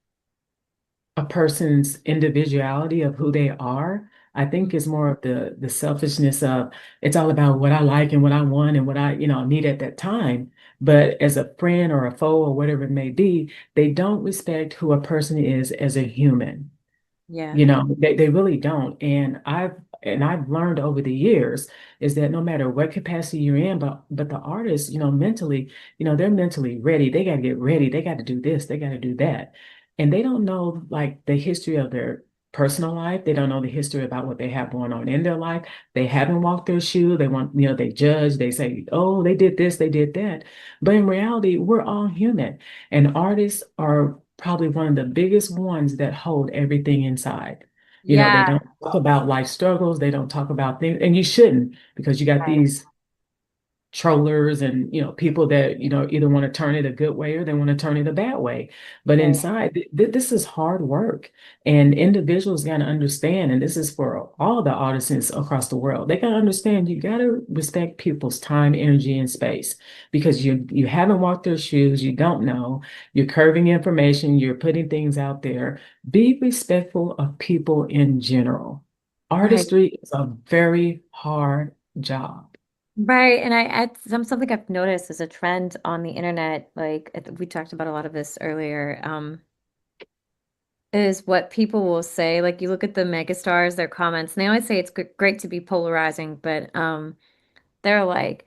a person's individuality of who they are. I think it's more of the selfishness of, it's all about what I like and what I want and what I, need at that time. But as a friend or a foe or whatever it may be, they don't respect who a person is as a human. Yeah. They really don't. And I've learned over the years is that no matter what capacity you're in, but the artists, mentally, they're mentally ready. They got to get ready. They got to do this. They got to do that. And they don't know like the history of their personal life. They don't know the history about what they have going on in their life. They haven't walked their shoe. They want, they judge. They say, oh, they did this, they did that. But in reality, we're all human. And artists are probably one of the biggest ones that hold everything inside. They Yeah. don't talk about life struggles. They don't talk about things, and you shouldn't, because you got Right. these trollers and people that either want to turn it a good way or they want to turn it a bad way. But Right. inside, this is hard work, and individuals got to understand, and this is for all the artists across the world. They got to understand, you got to respect people's time, energy, and space, because you haven't walked their shoes. You don't know. You're curving information. You're putting things out there. Be respectful of people in general. Right. Artistry is a very hard job. Right. And something I've noticed is a trend on the internet, like we talked about a lot of this earlier, is what people will say. Like you look at the megastars, their comments, and they always say it's great to be polarizing, but they're like,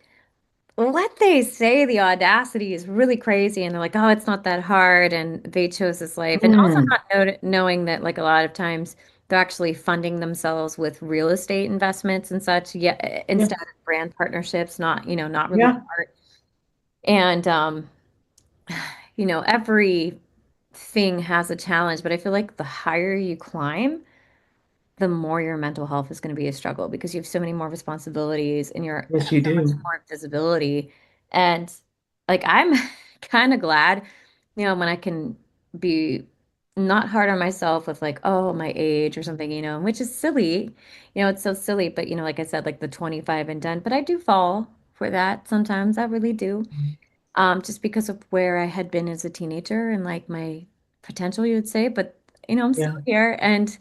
what they say, the audacity is really crazy, and they're like, oh, it's not that hard, and they chose this life, and also Mm, not knowing that like a lot of times they're actually funding themselves with real estate investments and such, yeah, yeah. instead of brand partnerships, not really Yeah. art. And every thing has a challenge, but I feel like the higher you climb, the more your mental health is going to be a struggle because you have so many more responsibilities and you're Yes, have you so much do. more visibility. And like I'm kind of glad, when I can be not hard on myself with like, oh, my age or something, which is silly. It's so silly, but like I said, like the 25 and done, but I do fall for that sometimes. I really do. Just because of where I had been as a teenager and like my potential, you would say, but I'm still Yeah. here and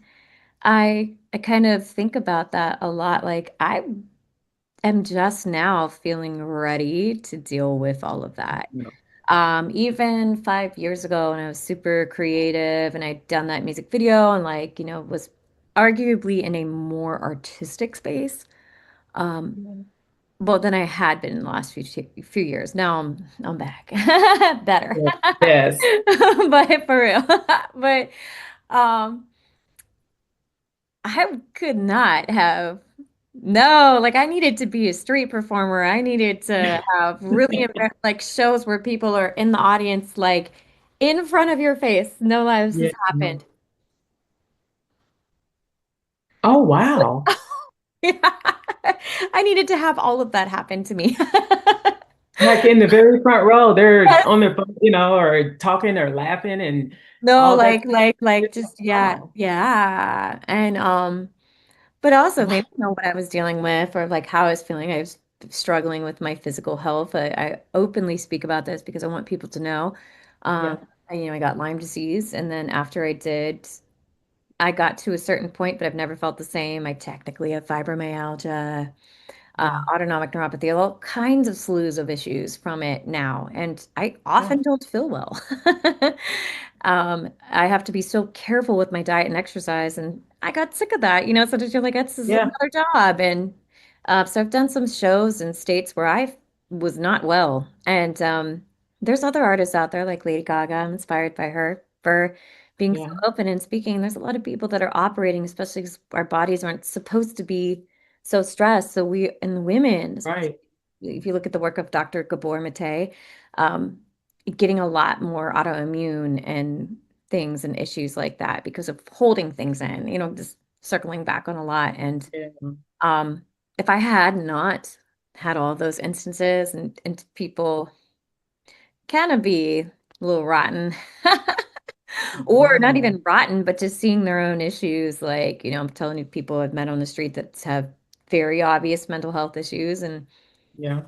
I kind of think about that a lot. Like I am just now feeling ready to deal with all of that. Yeah. Even 5 years ago when I was super creative and I'd done that music video and like, was arguably in a more artistic space. Um, well, than I had been in the last few years. Now I'm back. Better. Yeah. Yes. But for real. But um I could not have. No, like I needed to be a street performer. I needed to have really like shows where people are in the audience, like in front of your face. No lives has Yeah. happened. Oh, wow. I needed to have all of that happen to me. Like in the very front row, they're on their phone, or talking or laughing and No, all that. like It's like, just yeah, wow. yeah. And but also they didn't know what I was dealing with or like how I was feeling. I was struggling with my physical health. I openly speak about this because I want people to know. Yeah. I got Lyme disease, and then after I did, I got to a certain point, but I've never felt the same. I technically have fibromyalgia, Yeah. autonomic neuropathy, all kinds of slews of issues from it now. And I Yeah. often don't feel well. I have to be so careful with my diet and exercise. And I got sick of that. Sometimes you're like, this is Yeah. another job. And so I've done some shows in states where I was not well. And there's other artists out there like Lady Gaga. I'm inspired by her for being so Yeah. open and speaking. There's a lot of people that are operating, especially because our bodies aren't supposed to be so stressed. So and women, Right. if you look at the work of Dr. Gabor Mate, um, getting a lot more autoimmune and things and issues like that because of holding things in, just circling back on a lot. And Yeah. um, if I had not had all those instances and people kind of be a little rotten, or not Wow. even rotten, but just seeing their own issues. Like, I'm telling you, people I've met on the street that have very obvious mental health issues. And Yeah.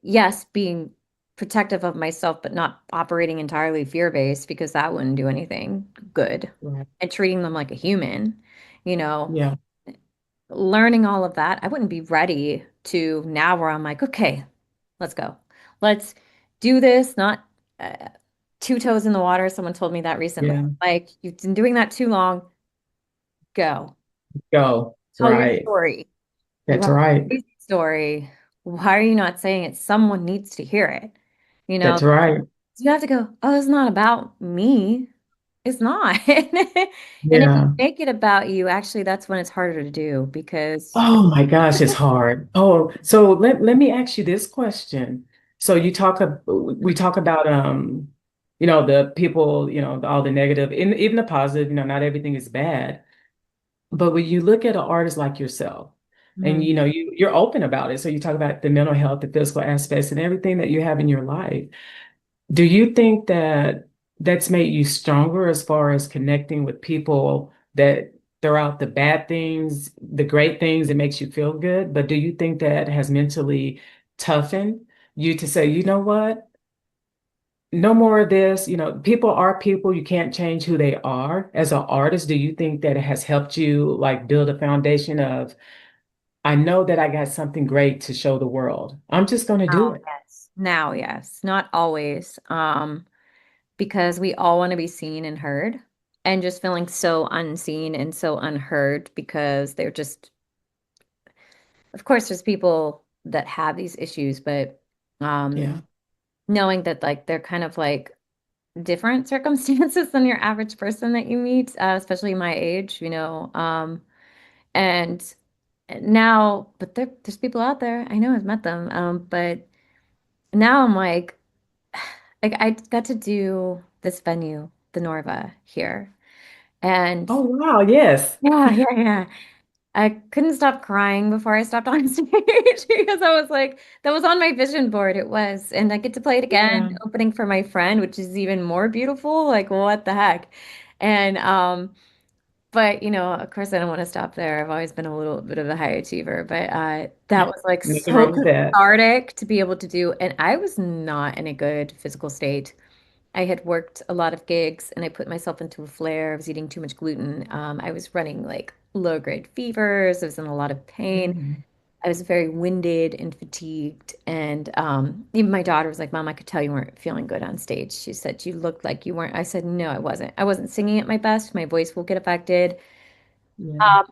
yes, being protective of myself, but not operating entirely fear-based because that wouldn't do anything good. Right. And treating them like a human, you know, Yeah. learning all of that, I wouldn't be ready to now where I'm like, okay, let's go. Let's do this, not uh, two toes in the water. Someone told me that recently. Yeah. Like, you've been doing that too long. Go. Go. Tell your Right. story. You That's have a right. crazy story. Why are you not saying it? Someone needs to hear it. You know, That's right. you have to go, oh, it's not about me. It's not. And if you Yeah. make it about you, actually, that's when it's harder to do because, Oh my gosh, it's hard. Oh, so let me ask you this question. So we talk about the people, all the negative and even the positive, not everything is bad. But when you look at an artist like yourself, and Mhm. you're open about it. So you talk about the mental health, the physical aspects, and everything that you have in your life. Do you think that that's made you stronger as far as connecting with people that throw out the bad things, the great things, it makes you feel good? But do you think that has mentally toughened you to say, you know what? No more of this. People are people. You can't change who they are. As an artist, do you think that it has helped you like build a foundation of, I know that I got something great to show the world. I'm just going to do Now, it. yes. Now, yes. Not always. Because we all want to be seen and heard, and just feeling so unseen and so unheard because they're just, of course, there's people that have these issues, but um, Yeah. knowing that like they're kind of like different circumstances than your average person that you meet, especially my age, and now, but there's people out there. I know I've met them, but now I'm like I got to do this venue, the Norva here, and Oh, wow. Yes. yeah, yeah, yeah. I couldn't stop crying before I stepped on stage because I was like, that was on my vision board. It was. And I get to play it again, Yeah. opening for my friend, which is even more beautiful. Like, what the heck? And but of course I don't want to stop there. I've always been a little bit of a high achiever, but that was like Nothing so wrong with that. cathartic to be able to do. And I was not in a good physical state. I had worked a lot of gigs and I put myself into a flare. I was eating too much gluten. I was running like low grade fevers. I was in a lot of pain. Mhm. I was very winded and fatigued. And even my daughter was like, Mom, I could tell you weren't feeling good on stage. She said, you looked like you weren't. I said, no, I wasn't. I wasn't singing at my best. My voice will get affected. Yeah. Um,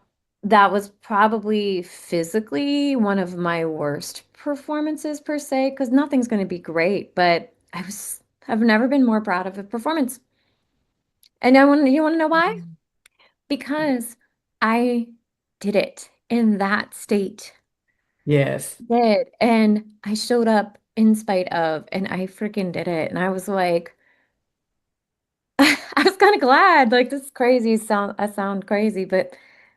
that was probably physically one of my worst performances per se, because nothing's going to be great, but I've never been more proud of a performance. And you want to know why? Mhm. Because I did it in that state. Yes. Did. And I showed up in spite of, and I freaking did it. And I was like, I was kind of glad. Like this is crazy I sound crazy, but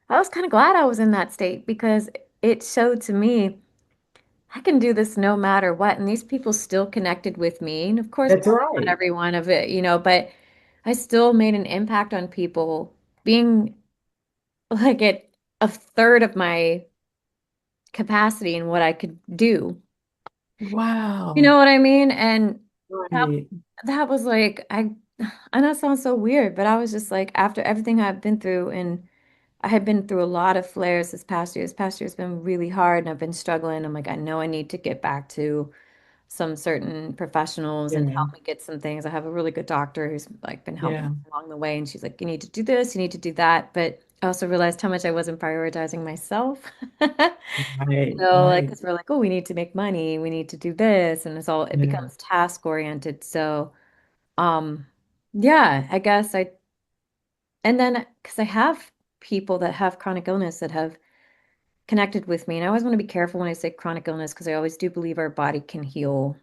I was kind of glad I was in that state because it showed to me I can do this no matter what. And these people still connected with me. And of course, That's probably not right. every one of it, but I still made an impact on people being like at a third of my capacity in what I could do. You know Wow. what I mean? And that Right. that was like I know it sounds so weird, but I was just like after everything I've been through and I had been through a lot of flares this past year. This past year has been really hard and I've been struggling. I'm like, I know I need to get back to some certain professionals and Yeah. help me get some things. I have a really good doctor who's like been helping Yeah. me along the way and she's like, you need to do this, you need to do that. But I also realized how much I wasn't prioritizing myself. Right. Like, Right. because we're like, oh, we need to make money, we need to do this, and it Yeah. becomes task oriented. So, um, yeah, I guess and then because I have people that have chronic illness that have connected with me, and I always want to be careful when I say chronic illness because I always do believe our body can heal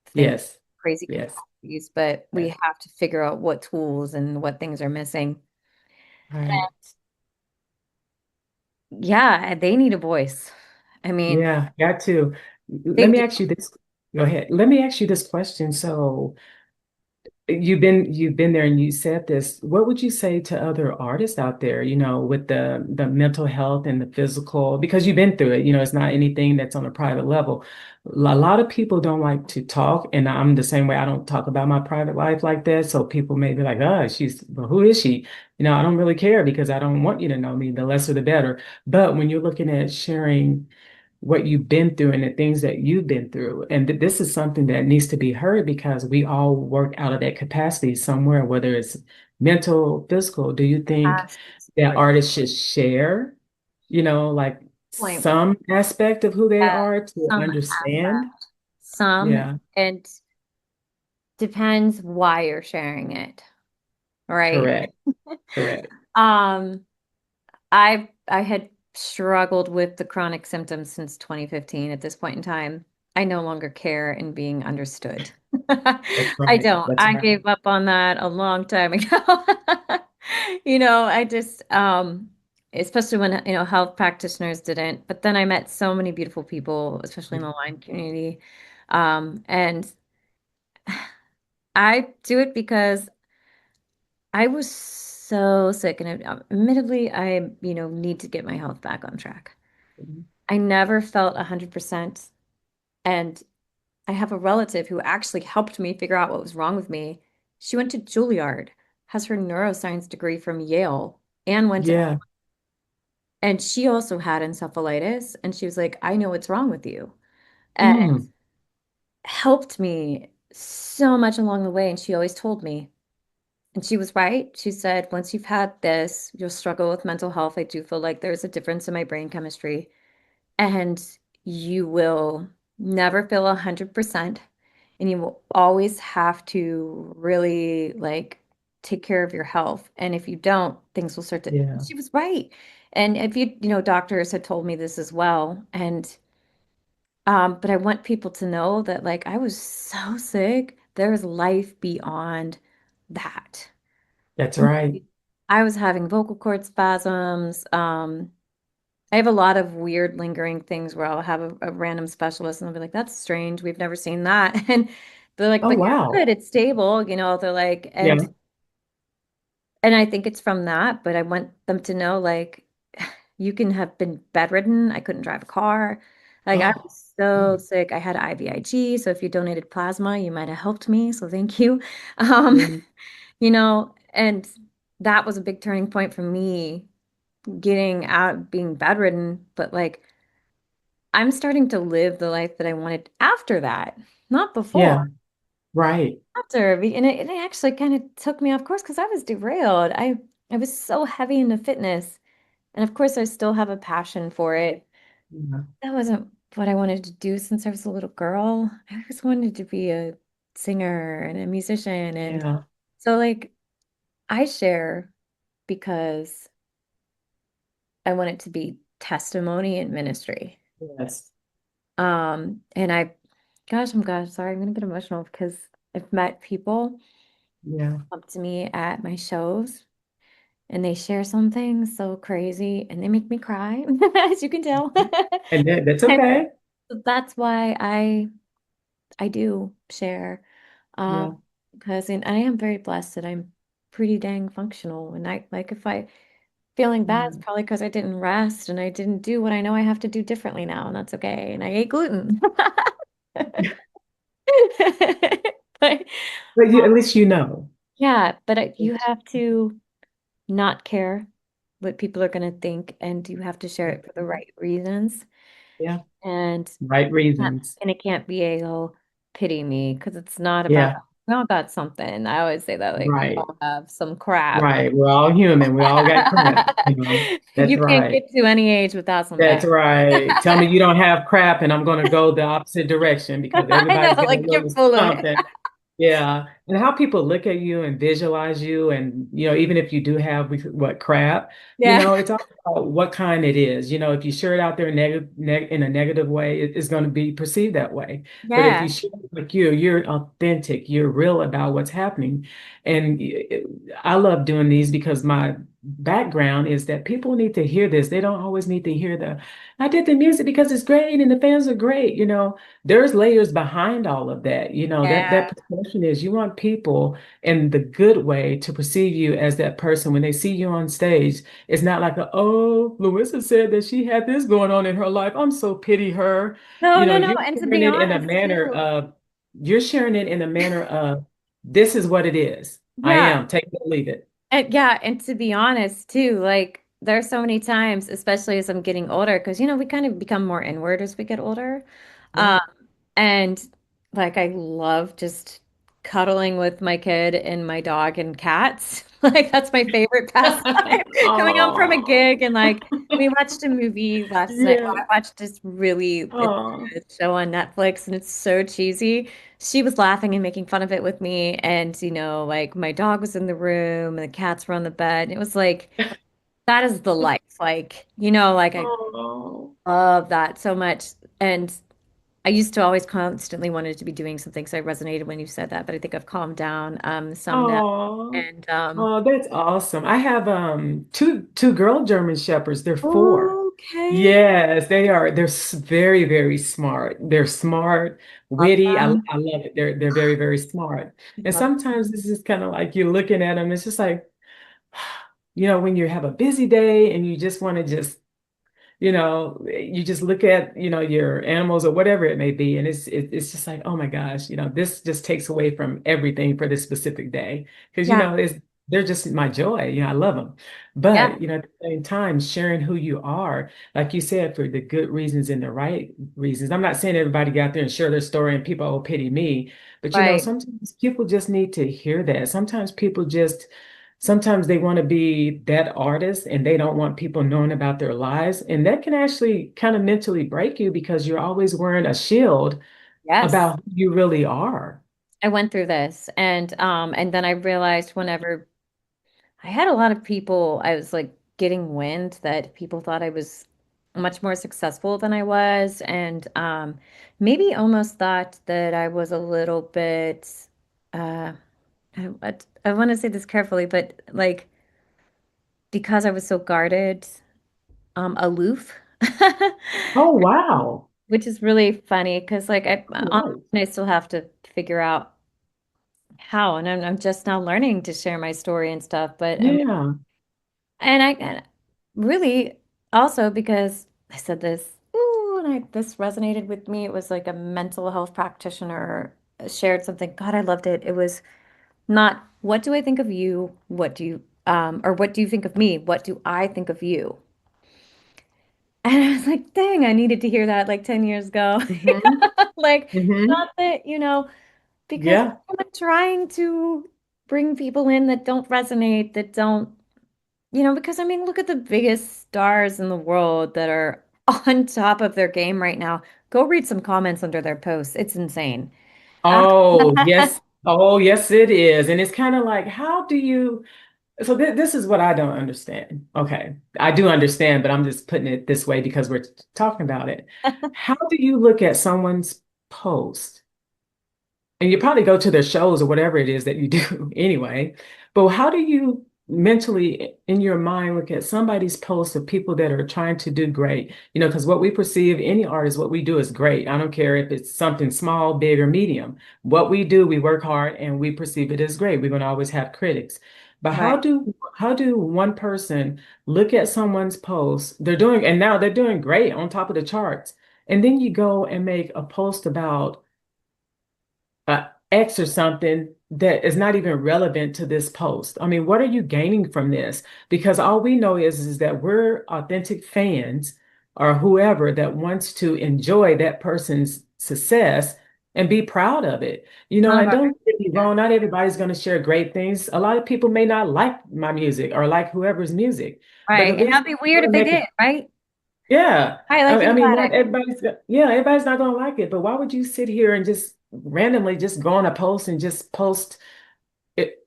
things Yes. crazy can Yes. use, but we Right. have to figure out what tools and what things are missing. Right. Yeah, they need a voice. I mean, Yeah, got to. they Let me do. ask you this. Go ahead. Let me ask you this question. So, you've been there and you said this. What would you say to other artists out there, with the mental health and the physical, because you've been through it, it's not anything that's on a private level. A lot of people don't like to talk, and I'm the same way. I don't talk about my private life like that. So people may be like, oh, well, who is she? I don't really care because I don't want you to know me. The lesser the better. But when you're looking at sharing what you've been through and the things that you've been through. And this is something that needs to be heard because we all work out of that capacity somewhere, whether it's mental, physical. Do you think that Absolutely. artists should share, like Point. some aspect of who they Yeah, are to some understand? aspect. Some, Yeah, and depends why you're sharing it, right? correct, correct. Um, I had struggled with the chronic symptoms since 2015. At this point in time, I no longer care in being understood. That's I right. don't. That's I right. gave up on that a long time ago. I just especially when health practitioners didn't. But then I met so many beautiful people, especially in the Lyme community. And I do it because I was so sick, and admittedly, I, need to get my health back on track. I never felt 100%. And I have a relative who actually helped me figure out what was wrong with me. She went to Juilliard, has her neuroscience degree from Yale, and went to, Yeah. and she also had encephalitis. And she was like, I know what's wrong with you. And Mm, helped me so much along the way. And she always told me, and she was right. She said, once you've had this, you'll struggle with mental health. I do feel like there's a difference in my brain chemistry, and you will never feel 100%. And you will always have to really like take care of your health. And if you don't, things will start to, yeah. she was right. And if doctors had told me this as well. And but I want people to know that like I was so sick, there's life beyond that. That's right. I was having vocal cord spasms. I have a lot of weird lingering things where I'll have a random specialist and they'll be like, that's strange. We've never seen that. And they're like, Oh, but you're wow. good. It's stable. They're like, Yeah. and I think it's from that, but I want them to know like you can have been bedridden. I couldn't drive a car. Like I Oh, was so mm, sick. I had IVIG. So if you donated plasma, you might have helped me. So thank you. Um, yeah. and that was a big turning point for me getting out, being bedridden. But like I'm starting to live the life that I wanted after that, not before. Yeah. Right. After, and it actually kind of took me off course because I was derailed. I was so heavy into fitness, and of course, I still have a passion for it. Yeah. That wasn't what I wanted to do since I was a little girl. I always wanted to be a singer and a musician, and Yeah. so like I share because I want it to be testimony and ministry. Yes. And sorry, I'm gonna get emotional because I've met people Yeah. up to me at my shows and they share something so crazy and they make me cry, as you can tell. And that's And okay. that's why I do share. Yeah. Um, because I am very blessed that I'm pretty dang functional. And I like if I feeling bad, it's Yeah. probably because I didn't rest and I didn't do what I know I have to do differently now, and that's okay. And I ate gluten. But But at least you know. yeah, but you have to not care what people are going to think, and you have to share it for the right reasons. Yeah. And Right reasons. and it can't be a oh pity me because it's not about Yeah. we all got something. I always say that like we Right. all have some crap. Right. We're all human. We all got crap. That's You can't right. get to any age without some That's bad. right. Tell me you don't have crap and I'm going to go the opposite direction because I know, everybody's got a like you're little full of it. something. Yeah, and how people look at you and visualize you, and even if you do have what crap, Yeah. it's all about what kind it is. If you share it out there in a negative way, it's going to be perceived that way. But if you Yeah. share it like you're authentic, you're real about what's happening. And I love doing these because my background is that people need to hear this. They don't always need to hear I did the music because it's great and the fans are great. There's layers behind all of that. That Yeah. perception is you want people in the good way to perceive you as that person when they see you on stage. It's not like oh, Louissa said that she had this going on in her life. I'm so pity her. No, no, no. You're And to sharing be it in a honest, manner too. of you're sharing it in a manner of this is what it is. I Yeah. am. Take it or leave it. And yeah, and to be honest too, like there's so many times, especially as I'm getting older, because we kind of become more inward as we get older. Yeah. Um, and like I love just cuddling with my kid and my dog and cats. Like that's my favorite pastime. Coming home from a Oh, gig and like we watched a movie last night. Well, yeah. I watched this really it's Oh, a show on Netflix and it's so cheesy. She was laughing and making fun of it with me, and like my dog was in the room and the cats were on the bed. It was like that is the life. Like, like I oh, love that so much. And I used to always constantly wanted to be doing something, so I resonated when you said that, but I think I've calmed down some now. oh, And oh, that's awesome. I have two girl German shepherds. They're 4. okay. Yes, they are. They're very, very smart. They're smart, Love witty. I them. love it. They're very, very smart. And Love sometimes it's just kind of like you're looking at them. It's just like, when you have a busy day and you just want to just you just look at, your animals or whatever it may be, and it's just like, oh my gosh, this just takes away from everything for this specific day. Because, yeah. they're just my joy. I love them. Yeah. But, at the same time, sharing who you are, like you said, for the good reasons and the right reasons. I'm not saying everybody get out there and share their story and people, oh, pity me. But, Right. sometimes people just need to hear that. Sometimes they want to be that artist and they don't want people knowing about their lives. And that can actually kind of mentally break you because you're always wearing a shield Yes. about who you really are. I went through this and then I realized whenever I had a lot of people, I was like getting wind that people thought I was much more successful than I was, and maybe almost thought that I was a little bit, uh, I want to say this carefully, but like because I was so guarded, aloof, Oh, wow. which is really funny because like Right. I still have to figure out how, and I'm just now learning to share my story and stuff, but Yeah. and really also because I said this, ooh, and this resonated with me. It was like a mental health practitioner shared something. God, I loved it. It was not, what do I think of you? Or what do you think of me? What do I think of you? And I was like, dang, I needed to hear that like 10 years ago. Hmm. Like, Hmm. not that, because Yeah. I'm trying to bring people in that don't resonate, that don't. Because I mean, look at the biggest stars in the world that are on top of their game right now. Go read some comments under their posts. It's insane. Uh, Oh, yes. Oh, yes, it is. And it's kind of like, how do you? So this is what I don't understand. Okay, I do understand, but I'm just putting it this way because we're talking about it. How do you look at someone's post? And you probably go to their shows or whatever it is that you do anyway. But how do you mentally, in your mind, look at somebody's post of people that are trying to do great? Because what we perceive, any artist, what we do is great. I don't care if it's something small, big, or medium. What we do, we work hard and we perceive it as great. We're going to always have critics. But right. how do one person look at someone's post? They're doing, and now they're doing great on top of the charts. And then you go and make a post about X or something that is not even relevant to this post. I mean, what are you gaining from this? Because all we know is that we're authentic fans or whoever that wants to enjoy that person's success and be proud of it. None of And our don't get me yeah. wrong, not everybody's going to share great things. A lot of people may not like my music or like whoever's music, but Right. at And least that'd be we're weird if they making did, right? yeah. Right, like I think mean, about not it. everybody's, yeah, everybody's not going to like it, but why would you sit here and just randomly just go on a post and just post it,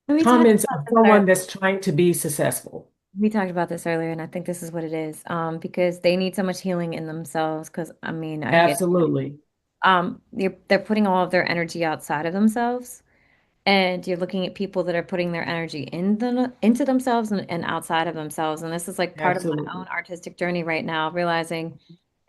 We talked comments about of this earlier. someone that's trying to be successful. We talked about this earlier, and I think this is what it is. Because they need so much healing in themselves. Because I mean, I get Absolutely. they're putting all of their energy outside of themselves, and you're looking at people that are putting their energy into themselves and outside of themselves. And this is like part of my own Absolutely. artistic journey right now, realizing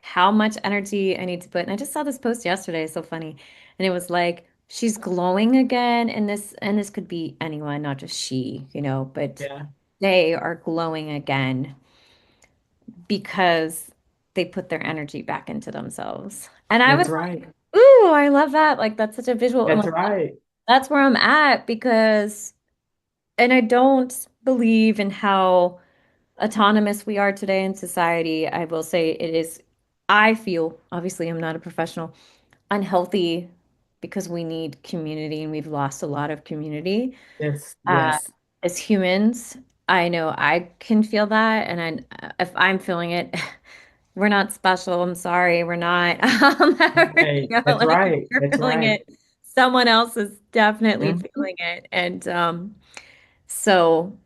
how much energy I need to put. And I just saw this post yesterday, so funny. And it was like, she's glowing again. And this could be anyone, not just she, but Yeah, they are glowing again because they put their energy back into themselves. And I was that's right. like, ooh, I love that. Like that's such a visual. And That's like right. that's where I'm at because, and I don't believe in how autonomous we are today in society. I will say it is, I feel, obviously, I'm not a professional, unhealthy because we need community and we've lost a lot of community. Yes, Uh, yes. as humans, I know I can feel that. And if I'm feeling it, we're not special. I'm sorry, we're not. Right. That's Like if right. you're That's feeling right. it, someone else is definitely Mhm. feeling it. And so,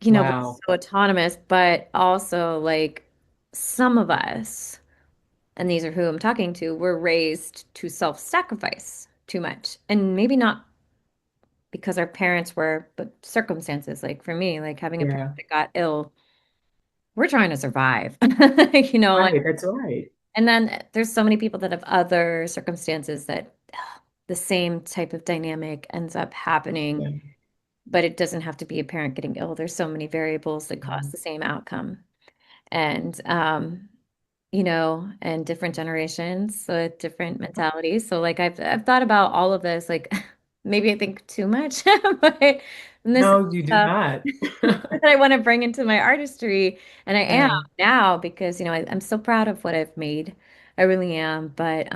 we're Wow. so autonomous, but also like some of us, and these are who I'm talking to, were raised to self-sacrifice too much. And maybe not because our parents were, but circumstances, like for me, like having a parent Yeah. that got ill, we're trying to survive, like, Right. That's right. and then there's so many people that have other circumstances that the same type of dynamic ends up happening, Yeah. but it doesn't have to be a parent getting ill. There's so many variables that cause Mhm. the same outcome. And and different generations with different mentalities. So like I've thought about all of this, like maybe I think too much, but and this is No, you do stuff not. that I want to bring into my artistry, and I am Yeah. now because I'm so proud of what I've made. I really am, but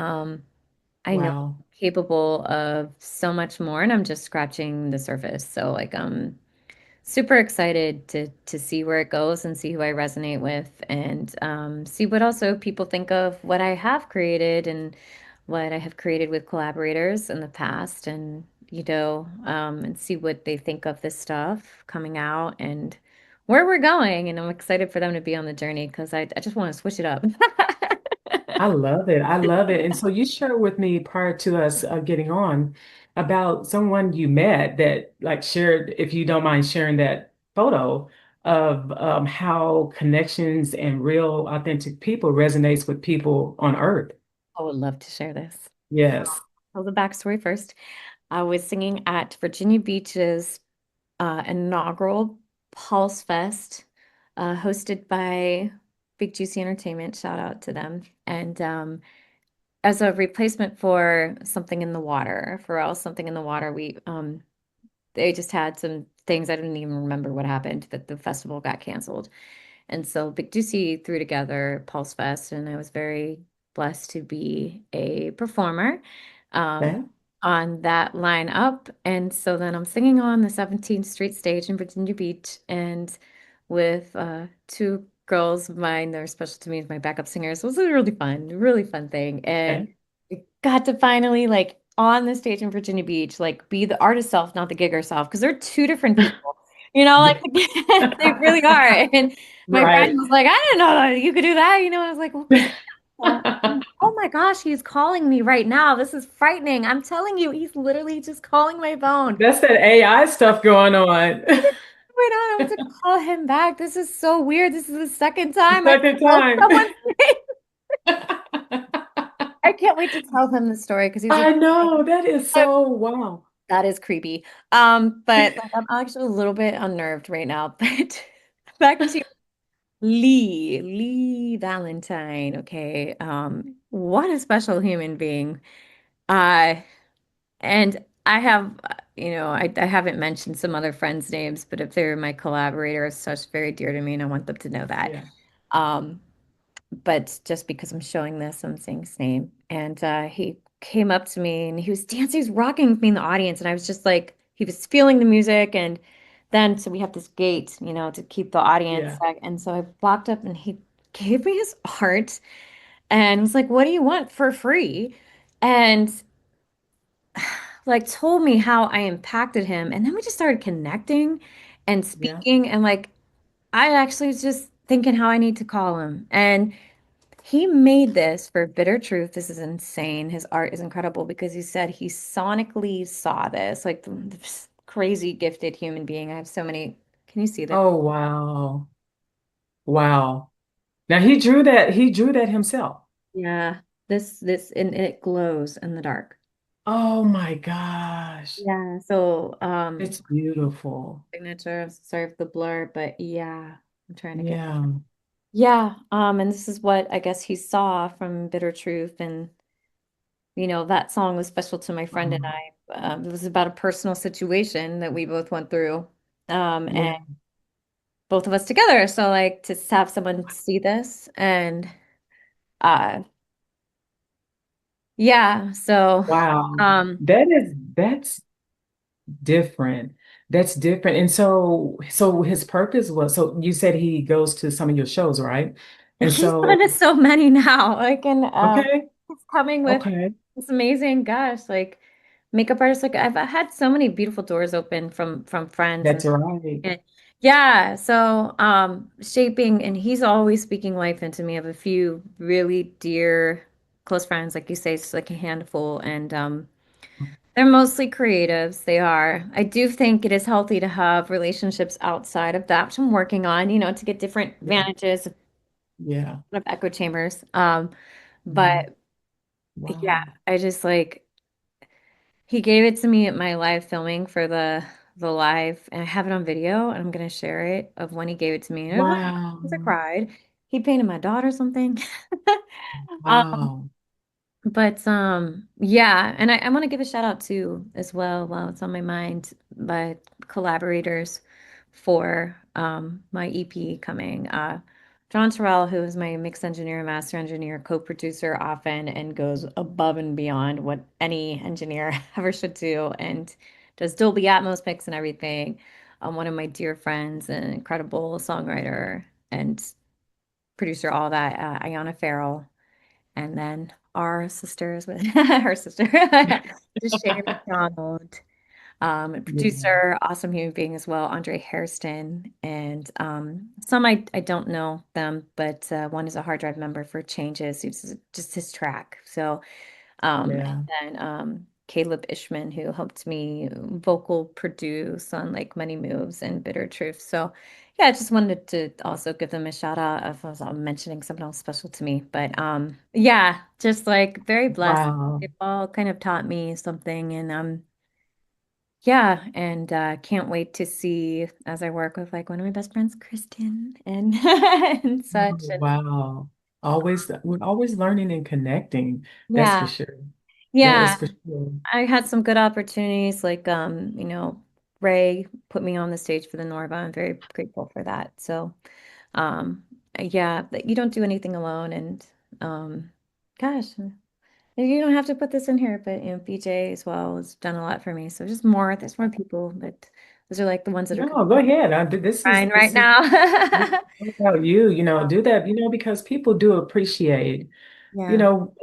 I know Wow. I'm capable of so much more, and I'm just scratching the surface. So like super excited to see where it goes and see who I resonate with and see what also people think of what I have created and what I have created with collaborators in the past and see what they think of this stuff coming out and where we're going. And I'm excited for them to be on the journey because I just want to switch it up. I love it. I love it. And so you shared with me prior to us getting on about someone you met that like shared, if you don't mind sharing that photo of how connections and real authentic people resonates with people on Earth. I would love to share this. Yes. Tell the backstory first. I was singing at Virginia Beach's inaugural Pulse Fest, hosted by Big Juicy Entertainment. Shout out to them. And as a replacement for Something in the Water, for all Something in the Water, we they just had some things I didn't even remember what happened, that the festival got canceled. And so Big Juicy threw together Pulse Fest, and I was very blessed to be a performer um, Okay. on that lineup. And so then I'm singing on the 17th Street stage in Virginia Beach, and with two girls of mine that are special to me as my backup singers. It was a really fun thing. And Okay. I got to finally like on the stage in Virginia Beach, like be the artist self, not the gigger self, because they're two different people. Like Yeah. they really are. And my friend Right. was like, I didn't know that you could do that. I was like, well, yeah. Oh my gosh, he's calling me right now. This is frightening. I'm telling you, he's literally just calling my phone. That's that AI stuff going on. Wait on, I have to call him back. This is so weird. This is the second time I Second called time. someone's name. I can't wait to tell him the story because he's I like, know. That is "Oh, so wow. that is creepy. But like, I'm actually a little bit unnerved right now. But back to Lee Valentine. Okay. What a special human being. Uh, and I have, I haven't mentioned some other friends' names, but if they're my collaborators, such very dear to me, and I want them to know that. Yeah. Um, but just because I'm showing this, I'm saying his name. And he came up to me and he was dancing, he was rocking with me in the audience. And I was just like, he was feeling the music. And then, so we have this gate, to keep the audience. Yeah. And so I walked up and he gave me his art and was like, what do you want for free? and like told me how I impacted him. And then we just started connecting and Yeah. speaking. And like, I actually was just thinking how I need to call him. And he made this for Bitter Truth. This is insane. His art is incredible because he said he sonically saw this, like this crazy gifted human being. I have so many. Can you see that? Oh, wow. Wow. Now he drew that himself. Yeah. And it glows in the dark. Oh my gosh. Yeah. So, It's beautiful. signature. Sorry for the blur, but yeah, I'm trying to get. Yeah. Yeah. And this is what I guess he saw from Bitter Truth, and that song was special to my friend and Um, I. It was about a personal situation that we both went through, and yeah. both of us together. So like to have someone see this, and uh, yeah. So, Wow. um, That's different. That's different. And so his purpose was, so you said he goes to some of your shows, right? And he's done so, to so many now. Like, and okay, he's coming with okay. this amazing, gosh, like makeup artists. Like I've had so many beautiful doors open from friends, That's right. and yeah, so shaping, and he's always speaking life into me. I have a few really dear close friends, like you say, it's like a handful, and they're mostly creatives. They are. I do think it is healthy to have relationships outside of that, which I'm working on, to get different Yeah. advantages Yeah. of echo chambers. Mhm. But yeah, Wow. I just like he gave it to me at my live filming for the live, and I have it on video, and I'm gonna share it of when he gave it to me. And it was like, Wow. I cried. He painted my daughter something. Um, Wow. but yeah, and I want to give a shout out to as well while it's on my mind, my collaborators for my EP coming. John Terrell, who is my mix engineer, master engineer, co-producer often, and goes above and beyond what any engineer ever should do, and does Dolby Atmos mix and everything. One of my dear friends, an incredible songwriter and producer, all that, Ayana Farrell, and then our sisters with her sister, just Shay McDonald, a Yeah. producer, awesome human being as well, Andre Hairston, and some I don't know them, but one is a hard drive member for Changes, who's just his track. So Yeah. and then Caleb Ishman, who helped me vocal produce on like Money Moves and Bitter Truth. So yeah, I just wanted to also give them a shout out if I was mentioning someone else special to me. But yeah, just like very blessed. Wow. They've all kind of taught me something, and yeah, and can't wait to see as I work with like one of my best friends, Kristen, and and Oh, such. And wow. We're always learning and connecting. That's for yeah, sure. That is yeah. for sure. I had some good opportunities, like Ray put me on the stage for the Norva. I'm very grateful for that. So, yeah, but you don't do anything alone, and gosh, you don't have to put this in here, but BJ as well has done a lot for me. So just more, there's more people, but those are like the ones that are No, go ahead. This is crying right this is now. all about you, do that, because people do appreciate, you Yeah. know,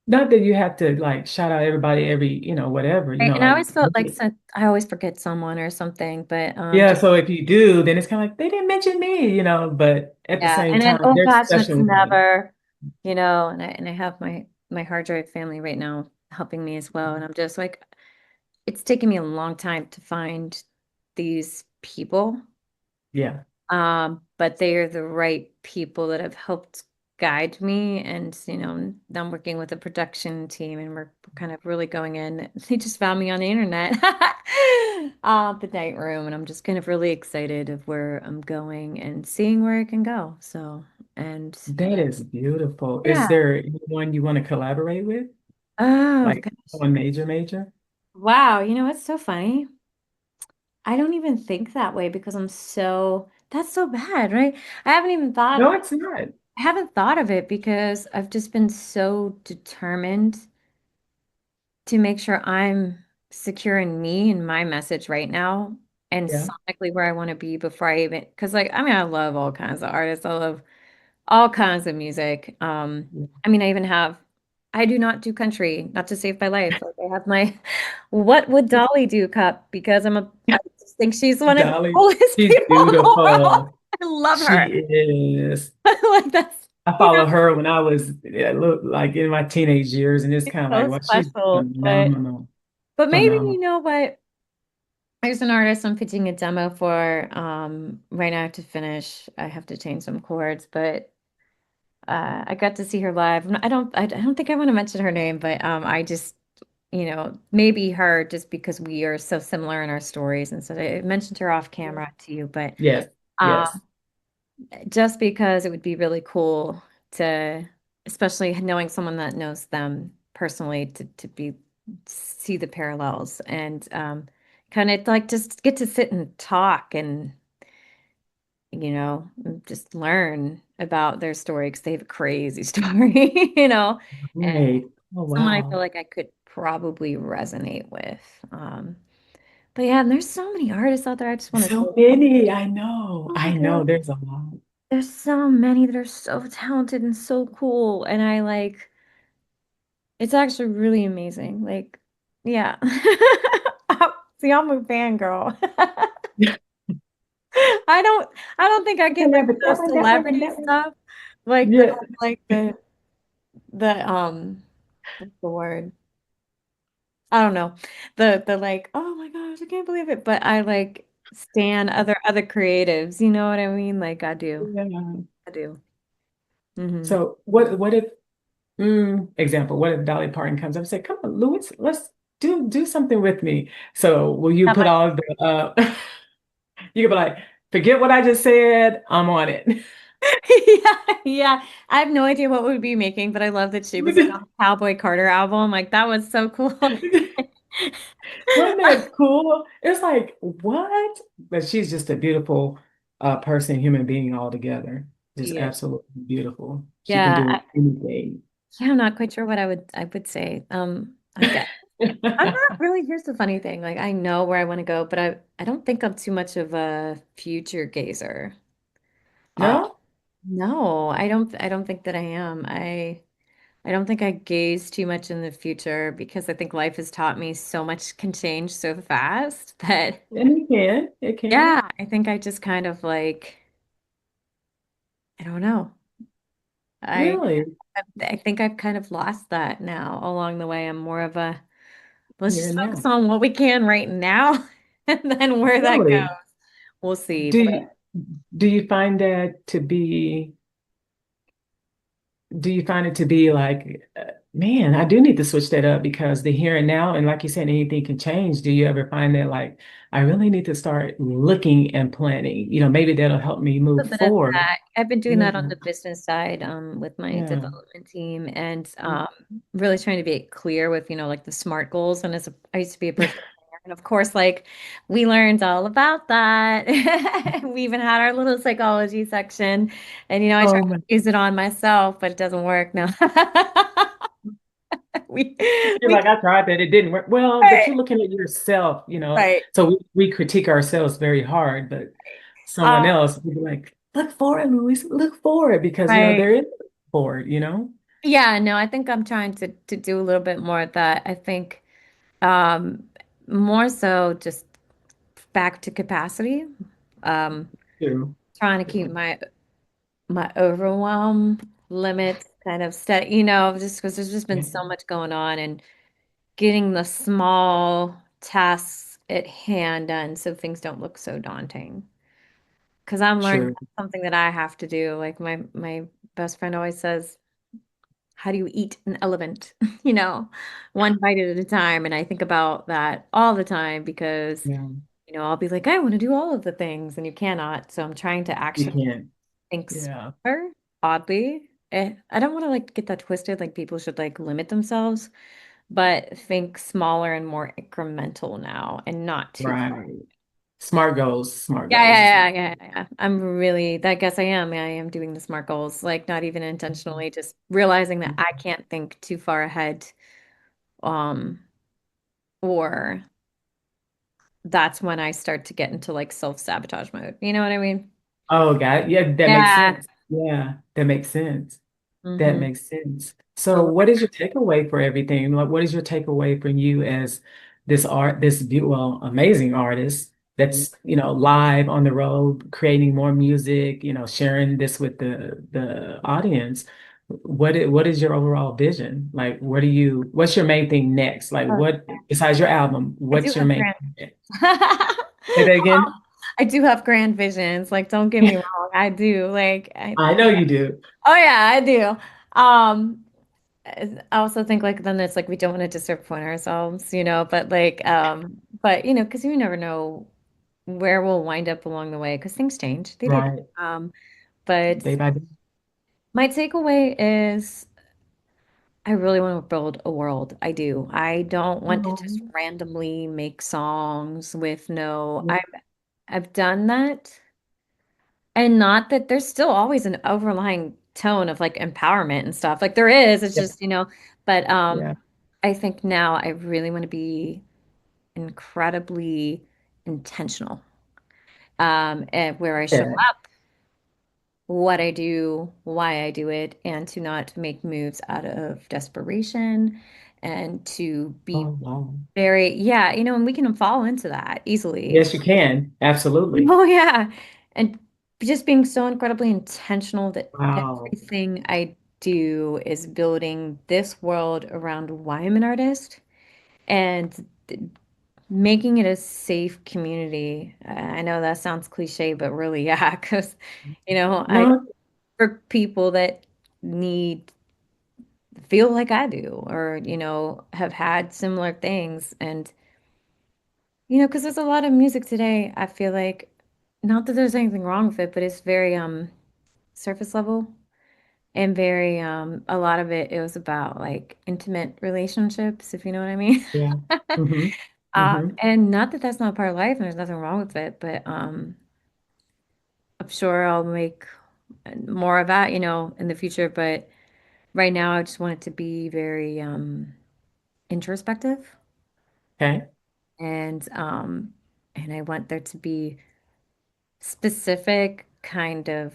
not that you have to like shout out everybody every, whatever, Right. And I like always felt like I always forget someone or something, but yeah, just so if you do, then it's kind of like they didn't mention me, but at the yeah, same and then time, oh they're gosh, it's special to you. never, and I have my hard drive family right now helping me as well, and I'm just like, it's taken me a long time to find these people, Yeah. but they are the right people that have helped guide me, and now I'm working with a production team, and we're kind of really going in. They just found me on the internet, the night room, and I'm just kind of really excited of where I'm going and seeing where I can go. So, and That is beautiful. Is yeah. there anyone you want to collaborate with? Oh, Like gosh. someone major, major? Wow. It's so funny. I don't even think that way because that's so bad, right? I haven't even thought, No, it's not. I haven't thought of it because I've just been so determined to make sure I'm secure in me and my message right now and Yeah. sonically where I want to be before I even, because like, I mean, I love all kinds of artists. I love all kinds of music. I mean, I do not do country, not to save my life. Like I have my what would Dolly do cup because I just think she's one of the Dolly, coolest she's people in the world. beautiful. I love She her. is. Like that's, I you know, followed her when I was look like in my teenage years, and it's she's kind of like, so well, she's special. phenomenal, But maybe phenomenal. you know what? There's an artist I'm pitching a demo for. Right now I have to finish. I have to change some chords, but I got to see her live. I don't think I want to mention her name, but I just, maybe her just because we are so similar in our stories. And so I mentioned her off camera to you, but Yes, um, yes. just because it would be really cool to, especially knowing someone that knows them personally, to be see the parallels and kind of like just get to sit and talk and just learn about their story because they have a crazy story, and Right. Oh, someone I feel wow. like I could probably resonate with. But yeah, and there's so many artists out there. I just want to So say, many. I know. oh my I know. God, There's a lot. there's so many that are so talented and so cool. And I like, it's actually really amazing. Like, yeah. See, I'm a fangirl. I don't I don't think I I get love into it. That the one, that one, and celebrity that one. stuff. Like the Yeah. like the what's the word? I don't know. The like, oh my gosh, I can't believe it. But I like stan other creatives, you know what I mean? Like I do. Yeah. I do. Hmm. So what if example, what if Dolly Parton comes up and say, come on, Louis, let's do something with me. So will you put all of the you could be like, forget what I just said, I'm on it. Yeah, yeah. I have no idea what we'd be making, but I love that she was like on the Cowboy Carter album. Like that was so cool. Wasn't that cool? It's like, what? But she's just a beautiful person, human being altogether. Just Yeah. absolutely beautiful. She can Yeah. do anything. Yeah, I'm not quite sure what I would say. I get I'm not really, here's the funny thing. Like I know where I want to go, but I don't think I'm too much of a future gazer. Uh No? no, I don't think that I am. I don't think I gaze too much in the future because I think life has taught me so much can change so fast that And it can. It can. yeah, I think I just kind of like I don't know. I Really? I think I've kind of lost that now along the way. I'm more of a let's Here just and focus now. on what we can right now and then where that Really? goes. We'll see. Do But you do you find that to be do you find it to be like, man, I do need to switch that up because the here and now, and like you said, anything can change. Do you ever find that like, I really need to start looking and planning? Maybe that'll help me a move bit of forward. that. I've been doing Yeah, that on the business side, with my yeah. development team and really trying to be clear with, like the SMART goals. And I used to be a personal trainer. And of course, like we learned all about that. We even had our little psychology section. And, I try Oh to my, use it on myself, but it doesn't work now. We, you're we, like, I tried that, it didn't work. Well, but you're right, looking at yourself, right, so we critique ourselves very hard, but someone um, else would be like, look for it, Louise, look for it, because right. there is for it. Yeah, no, I think I'm trying to do a little bit more of that. I think um more so just back to capacity. Um True. Trying to keep my overwhelm limits kind of steady, just because there's just been Yeah, so much going on and getting the small tasks at hand done so things don't look so daunting. Because I'm learning true. that's something that I have to do. Like my best friend always says, how do you eat an elephant? You know, one bite at a time. And I think about that all the time because, Yeah, I'll be like, I want to do all of the things, and you cannot. So I'm trying to you actually can. think Yeah, smaller, oddly. I don't want to like get that twisted, like people should like limit themselves, but think smaller and more incremental now and not too far. right. Smart goals, smart Yeah, goals. yeah, yeah, yeah, yeah. I'm really, I guess I am. I am doing the SMART goals, like not even intentionally, just realizing that I can't think too far ahead. Um, or that's when I start to get into like self-sabotage mode. You know what I mean? Oh, God. Yeah, that makes Yeah. sense. Yeah, that makes sense. That Hmm. makes sense. So what is your takeaway for everything? Like, what is your takeaway from you as well, amazing artist that's, live on the road, creating more music, sharing this with the audience? What is your overall vision? Like, what's your main thing next? Like, Oh, what, besides your album, I do what's your have main grand. thing next? Say that again? I do have grand visions. Like, don't get me wrong, I do. Like, I know you do. oh yeah, I do. Um, I also think like then it's like we don't want to disappoint ourselves, but because you never know where we'll wind up along the way because things change. They do. Right. But Day by day. my takeaway is I really want to build a world. I do. I don't want to just Oh, randomly make songs with no. I've done that. And not that there's still always an overlying tone of like empowerment and stuff. Like there is, it's yeah. just, but Yeah. I think now I really want to be incredibly intentional. And where I show Yeah. up, what I do, why I do it, and to not make moves out of desperation and to be Oh, wow. yeah, and we can fall into that easily. Yes, you can. Absolutely. Oh yeah. And just being so incredibly intentional that Wow. everything I do is building this world around why I'm an artist and making it a safe community. I know that sounds cliche, but really, yeah, because I No, for people that need feel like I do or have had similar things and because there's a lot of music today, I feel like not that there's anything wrong with it, but it's very surface level and very a lot of it was about like intimate relationships, if you know what I mean. yeah. Mm-hmm. Mm-hmm. And not that that's not part of life and there's nothing wrong with it, but I'm sure I'll make more of that, in the future. But right now, I just want it to be very introspective Okay. and um, and I want there to be specific kind of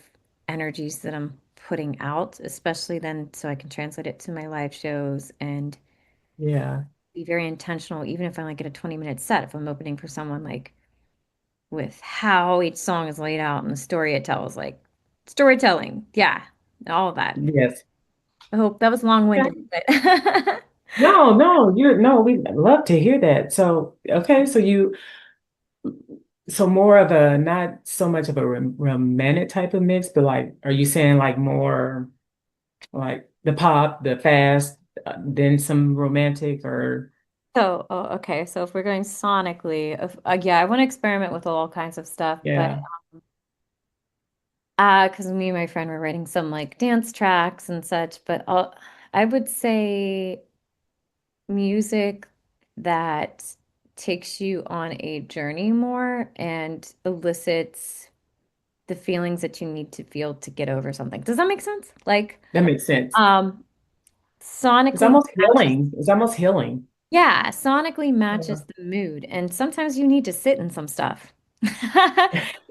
energies that I'm putting out, especially then so I can translate it to my live shows and Yeah. be very intentional, even if I only get a 20-minute set, if I'm opening for someone like with how each song is laid out and the story it tells, like storytelling. Yeah, all of that. Yes. I hope that was long-winded, Okay. but No, no, no, we love to hear that. So, okay, so more of a, not so much of a romantic type of mix, but like, are you saying like more like the pop, the fast, then some romantic or, so okay. So if we're going sonically, yeah, I want to experiment with all kinds of stuff, but yeah, because me and my friend were writing some like dance tracks and such, but I would say music that takes you on a journey more and elicits the feelings that you need to feel to get over something. Does that make sense? Like, that makes sense. um, It's sonically almost matches, healing. It's almost healing. yeah, sonically Yeah. matches the mood. And sometimes you need to sit in some stuff.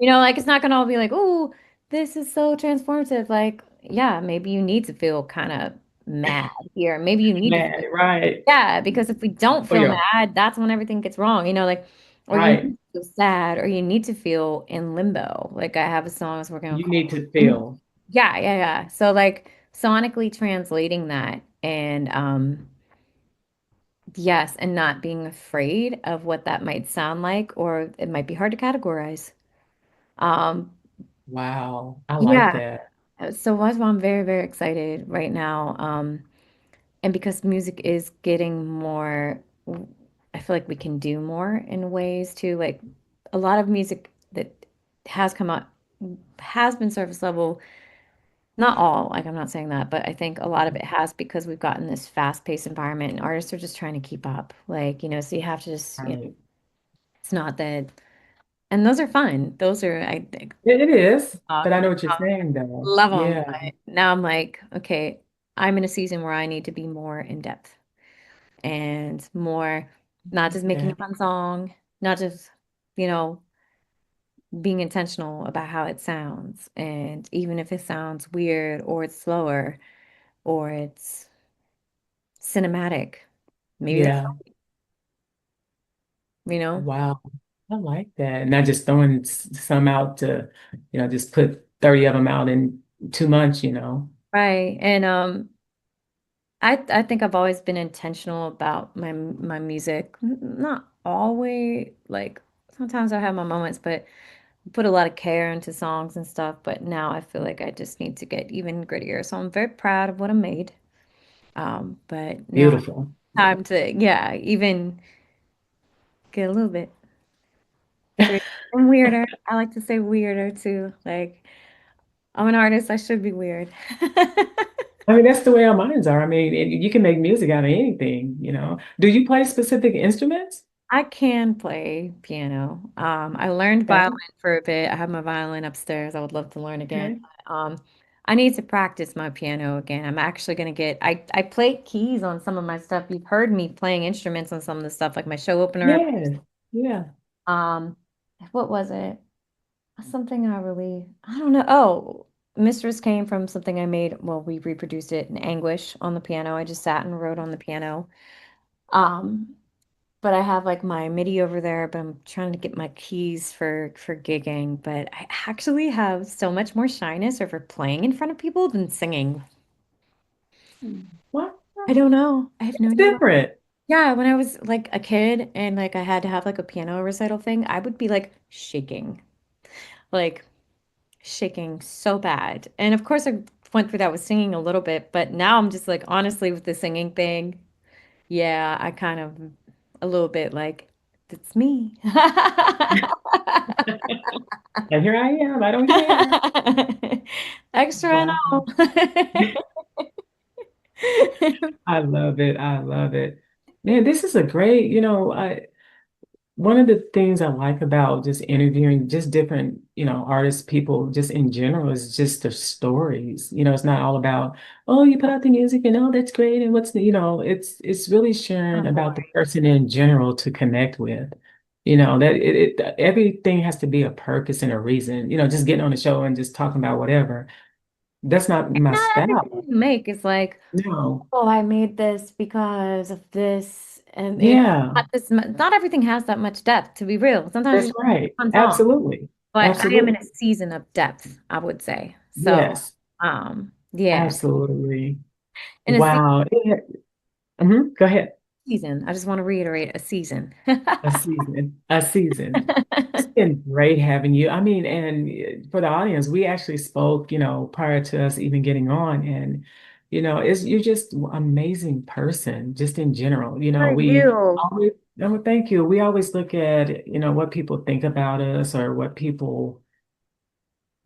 Like it's not gonna all be like, oh, this is so transformative. Like, yeah, maybe you need to feel kind of mad here. Maybe you need to Mad, feel, right. yeah, because if we don't For feel your mad, that's when everything gets wrong, like, or you need right. to feel sad, or you need to feel in limbo. Like I have a song I was working on You called need to Limbo. feel. Yeah, yeah, yeah. So like sonically translating that and yes, and not being afraid of what that might sound like, or it might be hard to categorize. Um, Wow. I like yeah. that. So that's why I'm very, very excited right now. And because music is getting more, I feel like we can do more in ways too. Like a lot of music that has come out has been surface level. Not all, like I'm not saying that, but I think a lot of it has because we've gotten this fast-paced environment and artists are just trying to keep up. Like, so you have to just, Right. it's not that, and those are fun. Those are, I think, It is, but I talk, know what you're saying though. love them. Yeah. But now I'm like, okay, I'm in a season where I need to be more in depth and more, not just making Yeah. a fun song, not just, you know, being intentional about how it sounds. And even if it sounds weird or it's slower or it's cinematic. Maybe that's, Yeah. you know, Wow. I like that. Not just throwing some out to, just put 30 of them out in 2 months, right. And I think I've always been intentional about my music. Not always, like sometimes I have my moments, but put a lot of care into songs and stuff. But now I feel like I just need to get even grittier. So I'm very proud of what I made. But now Beautiful. time to, yeah, even get a little bit weird and weirder. I like to say weirder too. Like I'm an artist, I should be weird. I mean, that's the way our minds are. I mean, you can make music out of anything, Do you play specific instruments? I can play piano. I learned violin Okay. for a bit. I have my violin upstairs. I would love to learn again. Okay. I need to practice my piano again. I'm actually gonna get I play keys on some of my stuff. You've heard me playing instruments on some of the stuff, like my show opener. Yes. Yeah. Um, what was it? Something I really, I don't know. Oh, Mistress came from something I made. Well, we reproduced it in Anguish on the piano. I just sat and wrote on the piano. Um, but I have like my MIDI over there, but I'm trying to get my keys for gigging. But I actually have so much more shyness over playing in front of people than singing. What? I don't know. I have no It's idea why. different. Yeah, when I was like a kid and like I had to have like a piano recital thing, I would be like shaking. Like shaking so bad. And of course, I went through that with singing a little bit, but now I'm just like, honestly, with the singing thing, yeah, I kind of a little bit like, it's me. And here I am. I don't care. Extra and Wow. all. I love it. I love it. Man, this is a great, one of the things I like about just interviewing just different, artists, people just in general is just their stories. It's not all about, oh, you put out the music and oh, that's great. And what's the, it's really sharing I'm about the boring. person in general to connect with. That everything has to be a purpose and a reason. Just getting on the show and just talking about whatever. That's not my Not style. everything you make is like, No. oh, I made this because of this. And it's Yeah, not this, not everything has that much depth, to be real. Sometimes you that's just right. one song. Absolutely. But I am in Absolutely. a season of depth, I would say. So, Yes. yeah, Absolutely. in a Wow. Go ahead. season, I just want to reiterate a season. A season. A season. It's been great having you. I mean, and for the audience, we actually spoke, prior to us even getting on, and you're just an amazing person, just in general. For We you. always, oh, thank you. We always look at, what people think about us or what people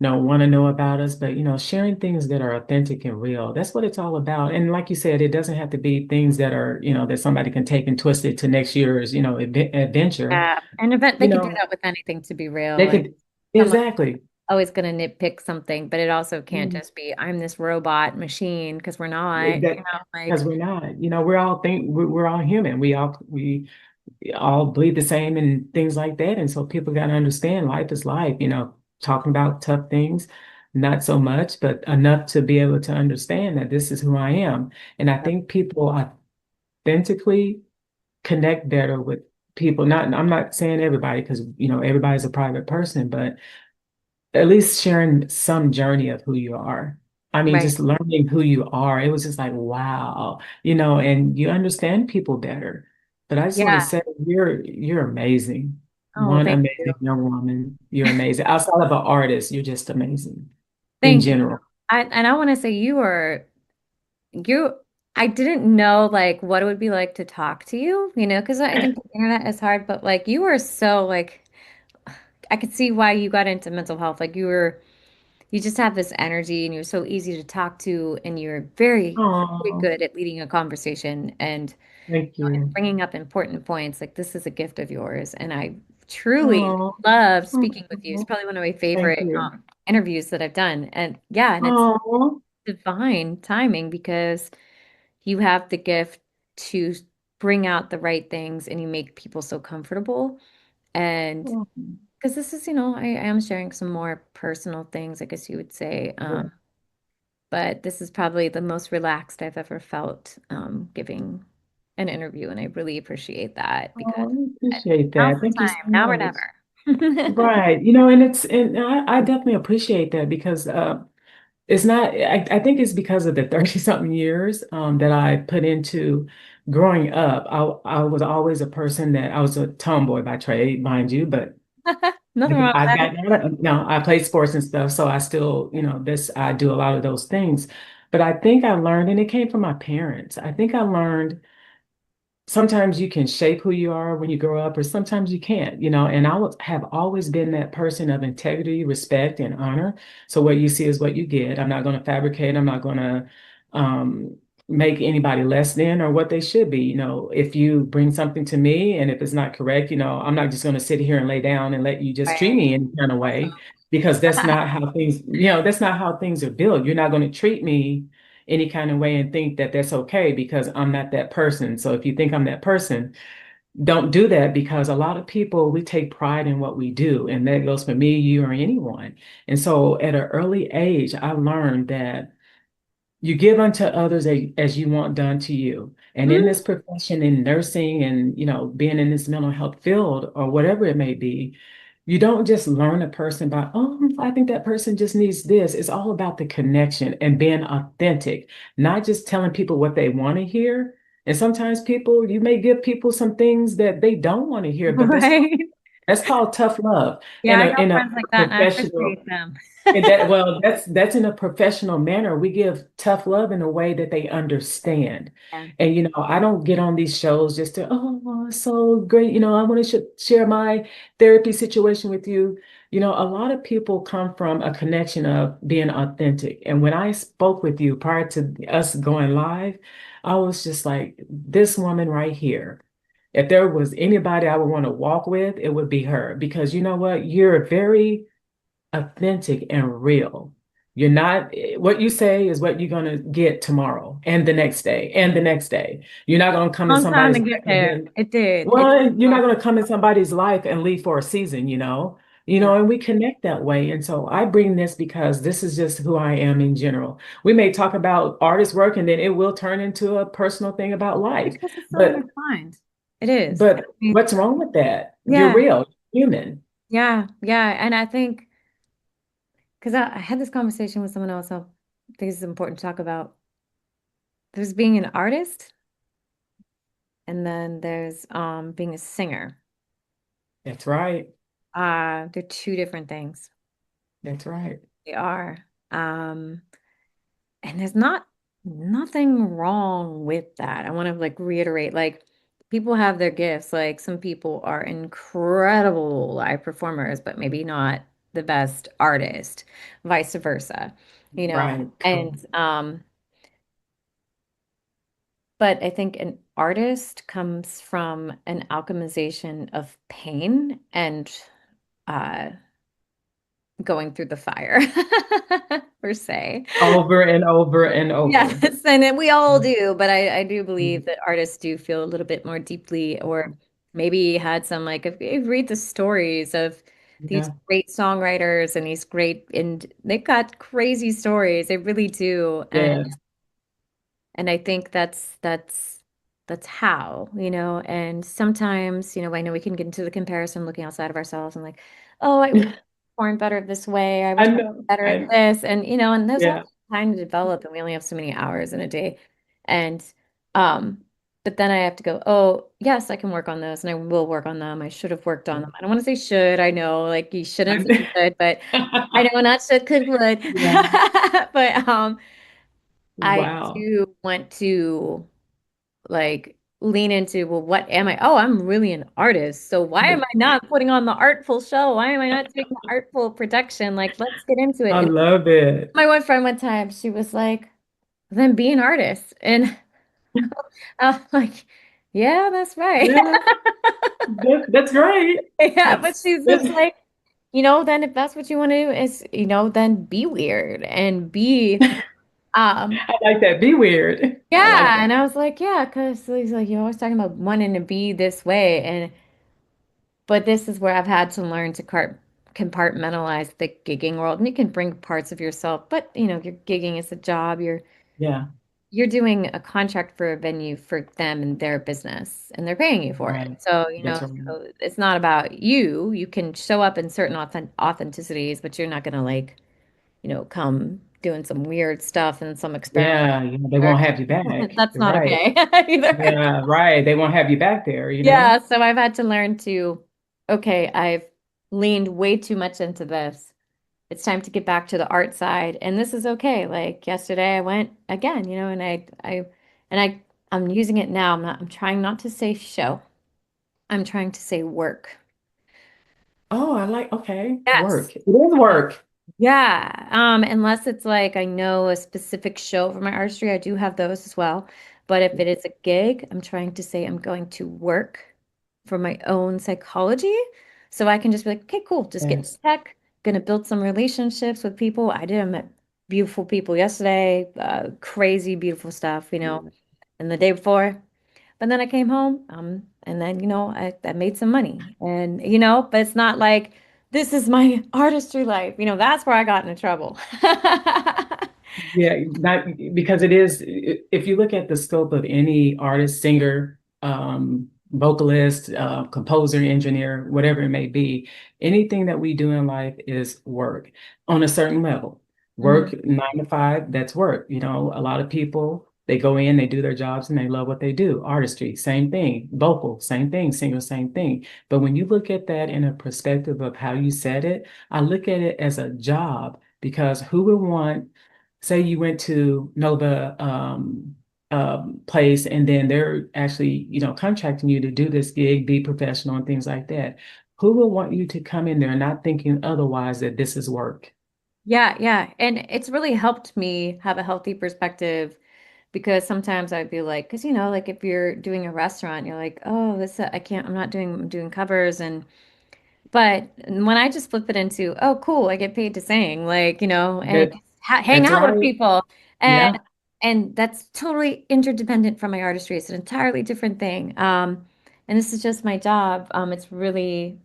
want to know about us, but sharing things that are authentic and real. That's what it's all about. And like you said, it doesn't have to be things that are, that somebody can take and twist it to next year's, adventure. Yeah. And event they You could do know, that with anything, to be real. they Like could someone exactly. always going to nitpick something, but it also can't Mm, just be I'm this robot machine because we're not, that because like we're not, we're all we're all human. We all bleed the same and things like that. And so people got to understand life is life, talking about tough things, not so much, but enough to be able to understand that this is who I am. And I think people authentically connect better with people. I'm not saying everybody because, everybody's a private person, but at least sharing some journey of who you are. I mean, right. just learning who you are. It was just like, wow, and you understand people better. But I just want to Yeah. say you're amazing. Oh, One thank you. amazing young woman. You're amazing. Outside of an artist, you're just amazing in Thank you. general. And I want to say you I didn't know like what it would be like to talk to you, because I think the internet is hard, but like you were so like I could see why you got into mental health. Like you just have this energy and you're so easy to talk to and you're very, very Oh, good at leading a conversation thank and you. bringing up important points. Like this is a gift of yours. And I truly Oh, love speaking with you. It's oh, probably one of my thank favorite you. interviews that I've done. And yeah, and it's Oh, divine timing because you have the gift to bring out the right things and you make people so comfortable. And because this is, I am sharing some more personal things, I guess you would say. but this is probably the most relaxed I've ever felt giving an interview, and I really appreciate that because Oh, I appreciate now's that. the Thank you so time, now or much. never. Right. And I definitely appreciate that because it's not, I think it's because of the 30 something years that I put into growing up. I was always a person that I was a tomboy by trade, mind you, but Nothing wrong I've with got, no, I played sports and stuff. So I still, I do a lot of those things. But I think I learned, and it came from my parents. I think I learned sometimes you can shape who you are when you grow up, or sometimes you can't, and have always been that person of integrity, respect, and honor. So what you see is what you get. I'm not going to fabricate. I'm not going to um, make anybody less than or what they should be. If you bring something to me and if it's not correct, I'm not just going to sit here and lay down and let you just treat that. me any kind of way, because that's Right. not how things, that's not how things are built. You're not going to treat me any kind of way and think that that's okay because I'm not that person. So if you think I'm that person, don't do that, because a lot of people, we take pride in what we do. And that goes for me, you, or anyone. And so at an early age, I learned that you give unto others as you want done to you. And in Mm, this profession, in nursing and, being in this mental health field or whatever it may be, you don't just learn a person by, oh, I think that person just needs this. It's all about the connection and being authentic, not just telling people what they want to hear. And sometimes you may give people some things that they don't want to hear, but right. that's called tough love Yeah, in I a know in a friends like that, and I professional. appreciate them. And that's in a professional manner. We give tough love in a way that they understand. Yeah. And I don't get on these shows just to, oh, it's so great. I want to share my therapy situation with you. A lot of people come from a connection of being authentic. And when I spoke with you prior to us going live, I was just like, this woman right here. If there was anybody I would want to walk with, it would be her. Because you know what? You're very authentic and real. You're not, what you say is what you're going to get tomorrow and the next day and the next day. You're not going to come in Long time to somebody's life get and there. then, It did. It well, you're not took going to come in somebody's life and leave for a season, yeah. and we connect that way. And so I bring this because this is just who I am in general. We may talk about artist work and then it will turn into a personal thing about life. Because it's so But intertwined. It is. I but mean, what's wrong with that? You're yeah, real, human. yeah, yeah. And I think because I had this conversation with someone else, so I think it's important to talk about. There's being an artist, and then there's being a singer. That's right. They're two different things. That's right. They are. Um, And there's nothing wrong with that. I want to like reiterate, like people have their gifts. Like some people are incredible live performers, but maybe not the best artist, vice versa, you know. Right. And but I think an artist comes from an alchemization of pain and uh going through the fire per se. Over and over and over. Yes, and we all do, but I do believe that artists do feel a little bit more deeply, or maybe had some like if you read the stories of these Yeah. great songwriters and these great and they've got crazy stories, they really do. Yes. And I think that's how, and sometimes, I know we can get into the comparison looking outside of ourselves and like, oh, I wish I performed better this way. I I wish I was know. better at this. And and those all Yeah. take time to develop and we only have so many hours in a day. And um, but then I have to go, oh, yes, I can work on those and I will work on them. I should have worked on them. I don't want to say should, I know, like you shouldn't say I- should, but I know not should, could, would. Yeah. But I Wow. do want to like lean into, well, what am I? Oh, I'm really an artist. So why am I not putting on the artful show? Why am I not doing the artful production? Like, let's get into it. I And love it. my one friend one time, she was like, then be an artist. And I'm like, yeah, that's right. Yeah. That's great. Yeah, but That's she's just like, then if that's what you want to do is, then be weird and be um I like that. Be weird. I like yeah, that. and I was like, yeah, because he's like, you're always talking about wanting to be this way, but this is where I've had to learn to compartmentalize the gigging world, and you can bring parts of yourself, but your gigging is a job. Yeah. You're doing a contract for a venue for them and their business, and they're paying you for it. Right. So, That's right. so it's not about you. You can show up in certain authenticities, but you're not gonna like, come doing some weird stuff and some experiment. Yeah, they won't have you back. That's not Right. okay either. Yeah, right. They won't have you back there, Yeah, so I've had to learn to, okay, I've leaned way too much into this. It's time to get back to the art side, and this is okay. Like yesterday I went again, and I'm using it now. I'm trying not to say show. I'm trying to say work. Oh, okay, Yes. work. It is work. Yeah. Unless it's like I know a specific show for my artistry, I do have those as well. But if it is a gig, I'm trying to say I'm going to work for my own psychology. So I can just be like, okay, cool, just get into Yes. tech, gonna build some relationships with people. I met beautiful people yesterday, crazy beautiful stuff, and the day before. But then I came home, and then, I made some money. And, but it's not like this is my artistry life. That's where I got into trouble. Yeah, not because it is, if you look at the scope of any artist, singer, vocalist, composer, engineer, whatever it may be, anything that we do in life is work on a certain level. Mhm. Work 9 to 5, that's work. A lot of people, they go in, they do their jobs and they love what they do. Artistry, same thing. Vocal, same thing. Singer, same thing. But when you look at that in a perspective of how you said it, I look at it as a job because who would want, say you went to Nova place and then they're actually, contracting you to do this gig, be professional and things like that. Who will want you to come in there not thinking otherwise that this is work? Yeah, yeah. And it's really helped me have a healthy perspective because sometimes I'd be like, because like if you're doing a restaurant, you're like, oh, this I can't, I'm doing covers. But when I just flip it into, oh, cool, I get paid to sing, like, and That hang that's out with right. people. Yeah. And that's totally interdependent from my artistry. It's an entirely different thing. And this is just my job. It's really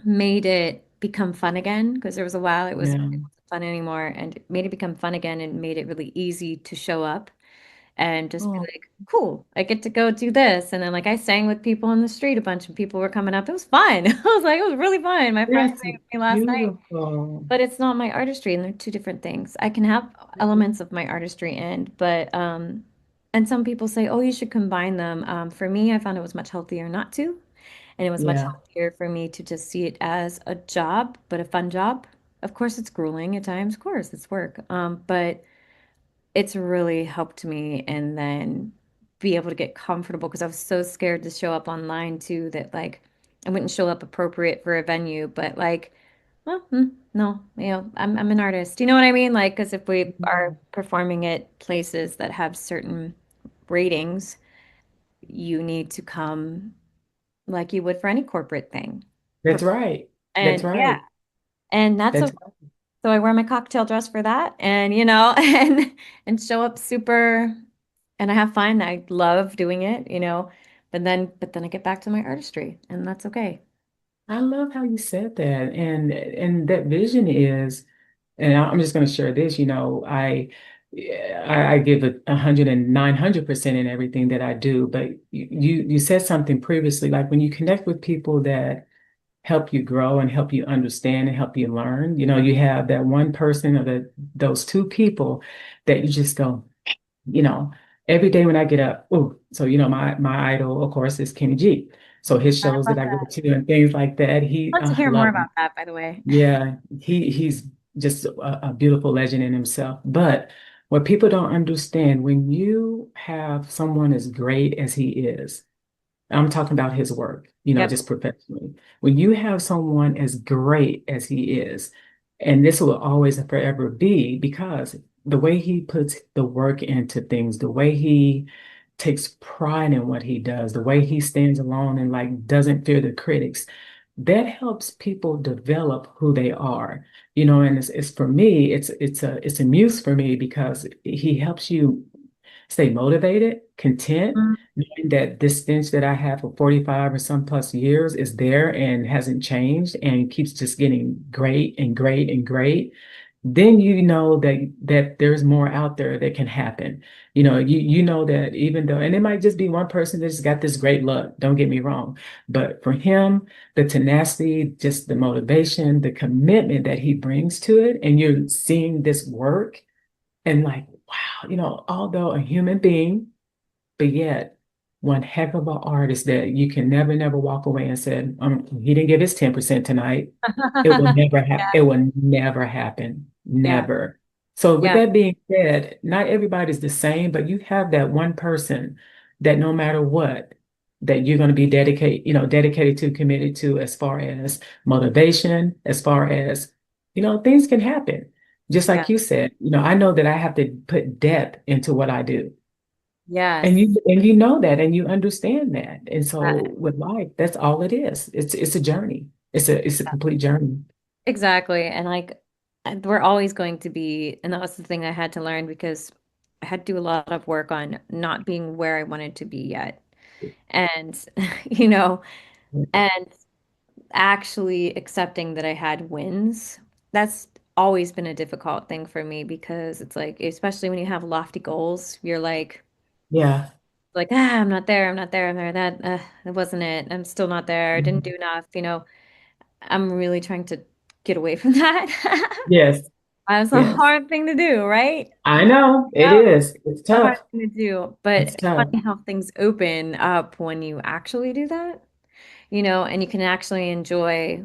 made it become fun again because there was a while Yeah. it wasn't fun anymore, and it made it become fun again and made it really easy to show up and just be Oh, like, cool, I get to go do this. And then like I sang with people on the street a bunch and people were coming up. It was fun. I was like, it was really fun. My friend that's sang with me last night. beautiful. But it's not my artistry, and they're two different things. I can have elements of my artistry in, but and some people say, oh, you should combine them. For me, I found it was much healthier not to. And it was much Yeah. healthier for me to just see it as a job, but a fun job. Of course, it's grueling at times. Of course, it's work. But it's really helped me and then be able to get comfortable because I was so scared to show up online too that like I wouldn't show up appropriate for a venue, but like, well, no, I'm an artist. You know what I mean? Like, because if we are performing at places that have certain ratings, you need to come like you would for any corporate thing. That's right. That's And yeah, right. and that's That's okay. So I wear my cocktail dress for that and and show up super and I have fun. I love doing it, but then I get back to my artistry and that's okay. I love how you said that. And that vision is, and I'm just going to share this, I give it 100 and 900% in everything that I do. But you said something previously, like when you connect with people that help you grow and help you understand and help you learn, you have that one person or those two people that you just go, you know, every day when I get up, oh, so my idol, of course, is Kenny G. So his I shows love that I go that. to and things like that, I'd love to I hear more love him. about that, by the way. Yeah, he's just a beautiful legend in himself. But what people don't understand, when you have someone as great as he is, I'm talking about his work, Yep. just professionally. When you have someone as great as he is, and this will always and forever be because the way he puts the work into things, the way he takes pride in what he does, the way he stands alone and like doesn't fear the critics, that helps people develop who they are. And it's for me, it's a muse for me because he helps you stay motivated, content, Mm. knowing that this stench that I have for 45 or some plus years is there and hasn't changed and keeps just getting great and great and great, then you know that there's more out there that can happen. You know that even though, and it might just be one person that's got this great luck, don't get me wrong, but for him, the tenacity, just the motivation, the commitment that he brings to it, and you're seeing this work and like, wow, although a human being, but yet one heck of an artist that you can never, never walk away and say, he didn't give his 10% tonight. It will never happen. It will never happen. Yeah. Never. So with Yeah. that being said, not everybody's the same, but you have that one person that no matter what, that you're going to be dedicated to, committed to, as far as motivation, as far as, things can happen. Just Yeah. like you said, I know that I have to put depth into what I do. And Yes. you know that and you understand that. And Uh, so with life, that's all it is. It's a journey. It's a complete journey. exactly. And like we're always going to be, and that was the thing I had to learn because I had to do a lot of work on not being where I wanted to be yet. And, you know, and actually accepting that I had wins. That's always been a difficult thing for me because it's like, especially when you have lofty goals, you're Yeah. I'm not there, I'm not there, I'm there. That wasn't it. I'm still not there. I didn't do enough. I'm really trying to get away from that. Yes. That's a Yes. hard thing to do, right? I know it Yeah, is. It's a hard tough. thing to do. But It's it's tough. funny how things open up when you actually do that, and you can actually enjoy.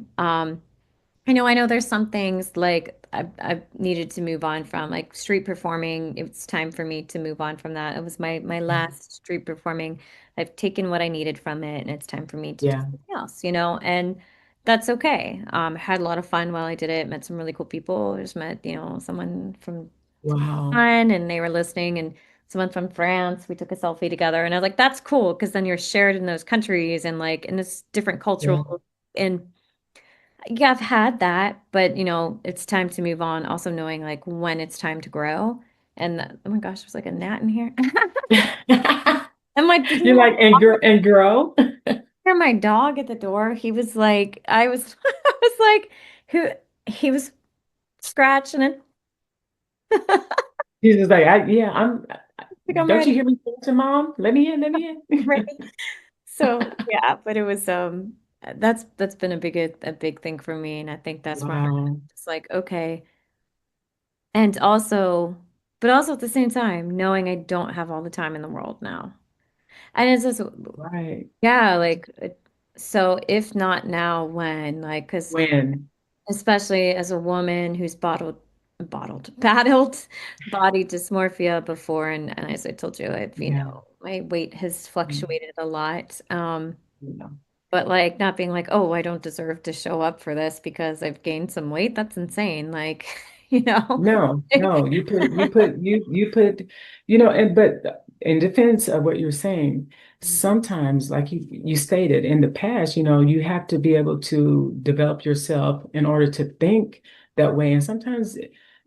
I know there's some things like I've needed to move on from, like street performing. It's time for me to move on from that. It was my last street performing. I've taken what I needed from it, and it's time for me to do Yeah. something else, and that's okay. I had a lot of fun while I did it. Met some really cool people. I just met, someone from Wow. Japan, and they were listening, and someone from France. We took a selfie together, and I was like, that's cool because then you're shared in those countries and like in this different Yeah. cultural and yeah, I've had that, but it's time to move on. Also knowing like when it's time to grow. And oh my gosh, there's like a gnat in here. And did You like and grow. you hear my dog at the door? He was like, I was, I was like, who? He was scratching it. He's just like, yeah, Like I'm don't you ready, hear me to mom? Let me in, let me ready. in. So yeah, but it was that's been a big thing for me, and I think that's where I'm Wow. just like okay. And also, but also at the same time, knowing I don't have all the time in the world now. And it's just, Right. yeah, so if not now, when? Like, because When? especially as a woman who's battled body dysmorphia before, and as I told you, Yeah. my weight has Mm, fluctuated a lot. yeah. But like not being like, oh, I don't deserve to show up for this because I've gained some weight. That's insane. Like, you know. No, no, and but in defense of what you're saying, sometimes, like you stated in the past, you have to be able to develop yourself in order to think that way. And sometimes,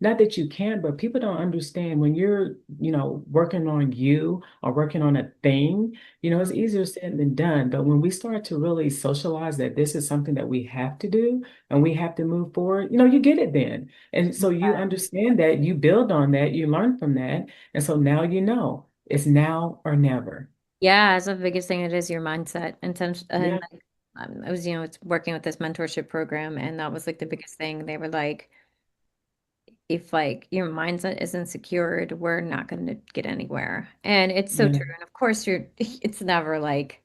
not that you can, but people don't understand when you're, working on you or working on a thing, it's easier said than done. But when we start to really socialize that this is something that we have to do and we have to move forward, you get it then. And so you understand that, you build on that, you learn from that. And so now it's now or never. Yeah, as the biggest thing it is your mindset intention and Yeah. like I was, it's working with this mentorship program and that was like the biggest thing. They were like, if like your mindset isn't secured, we're not going to get anywhere. And it's so Yeah. true. And of course it's never like,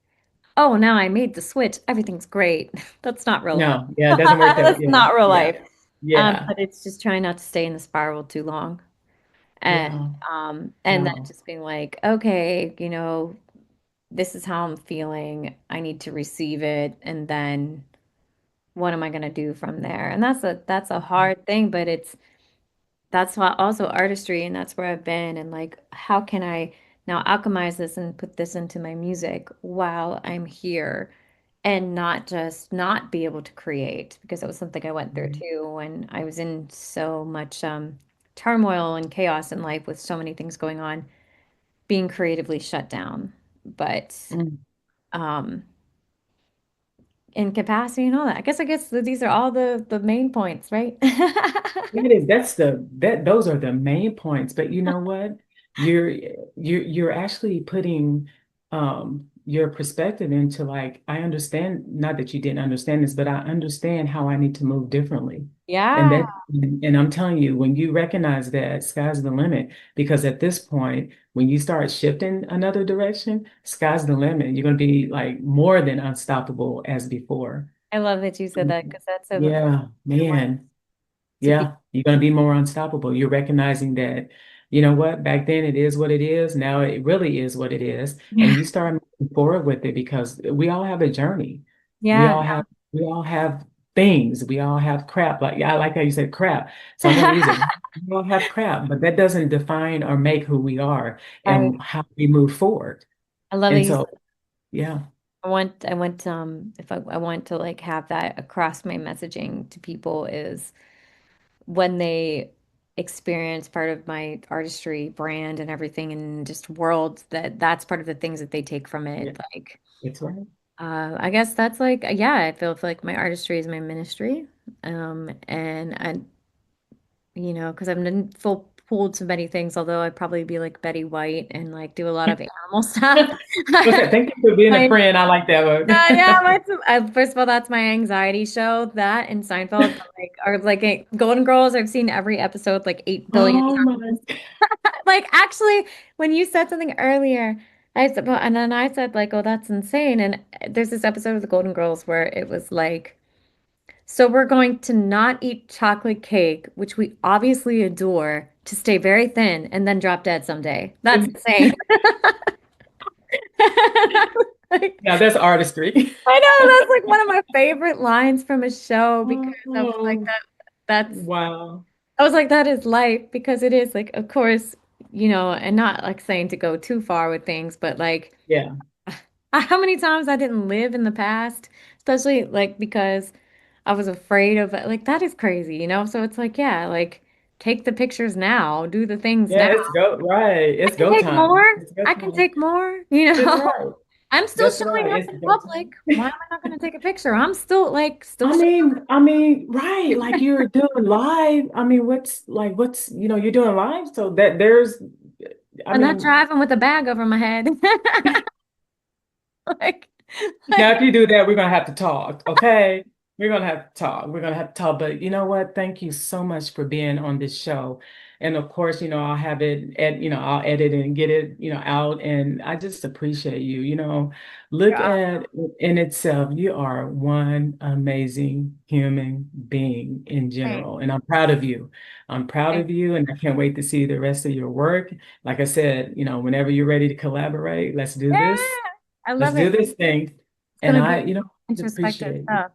oh, now I made the switch, everything's great. That's not real life. No, yeah, it doesn't work that way. That's Yeah. not real Yeah. life. Yeah. But it's just trying not to stay in the spiral too long. And Yeah. and then No. just being like, okay, this is how I'm feeling. I need to receive it, and then what am I going to do from there? And that's a hard thing, but that's why also artistry, and that's where I've been. And like, how can I now alchemize this and put this into my music while I'm here, and not just not be able to create because it was something I went through too when I was in so much turmoil and chaos in life with so many things going on being creatively shut down. But Mm. um in capacity and all that. I guess these are all the main points, right? That is, those are the main points. But you know what? You're you're actually putting your perspective into, like, I understand, not that you didn't understand this, but I understand how I need to move differently. And Yeah, that and I'm telling you, when you recognize that, sky's the limit. Because at this point, when you start shifting another direction, sky's the limit. You're gonna be like more than unstoppable as before. I love that you said that because that's a Yeah, I want man. to be. Yeah, you're going to be more unstoppable. You're recognizing that, you know what, back then it is what it is. Now it really is what it is. And Yeah, you start moving forward with it, because we all have a journey. We yeah. all have, we all have things. We all have crap. Like, yeah, I like how you said crap. So I'm going to use it. We all have crap, but that doesn't define or make who we are I and how we move forward. I love that And you so, yeah. I want if I want to like have that across my messaging to people is when they experience part of my artistry brand and everything and just world that's part of the things that they take from Yeah, it. Like it's right. I guess that's like yeah, I feel like my artistry is my ministry. And I because I'm in full pool to many things, although I'd probably be like Betty White and like do a lot of animal stuff. What's that? Thank you for being a My friend. I like that yeah, one. first of all, that's my anxiety show, that and Seinfeld, but like, or like Golden Girls, I've seen every episode like 8 billion Oh my. times. Like, actually, when you said something earlier, I said, well, and then I said, like, oh, that's insane. And there's this episode of the Golden Girls where it was like, so we're going to not eat chocolate cake, which we obviously adore, to stay very thin and then drop dead someday. That's insane. Like, Now that's artistry. I know that's like one of my favorite lines from a show because I was like Oh, that's wow. I was like that is life because it is like of course, and not like saying to go too far with things, but like Yeah. how many times I didn't live in the past, especially like because I was afraid of like that is crazy. So it's like yeah, like take the pictures now, do the things Yeah, now. it's go right. I It's can go take time. more. It's go I can time. take more, That's right. I'm still That's showing right. up It's in go public. time. Why am I not going to take a picture? I'm still like still showing Right. Like you're doing live. I mean, you're doing live. So that there's, I I'm not mean, driving with a bag over my head. Like, now, like, if you do that, we're gonna have to talk, okay? We're gonna have to talk. We're gonna have to talk. But you know what? Thank you so much for being on this show. And of course, I'll have it I'll edit and get it, out. And I just appreciate you. you're Look awesome. at in itself, you are one amazing human being in Thanks. general. And I'm proud of you. I'm proud Thanks. of you, and I can't wait to see the rest of your work. Like I said, whenever you're ready to collaborate, let's do Yeah, this. I Let's love do it. this thing. It's And gonna I, be introspective appreciate it. stuff.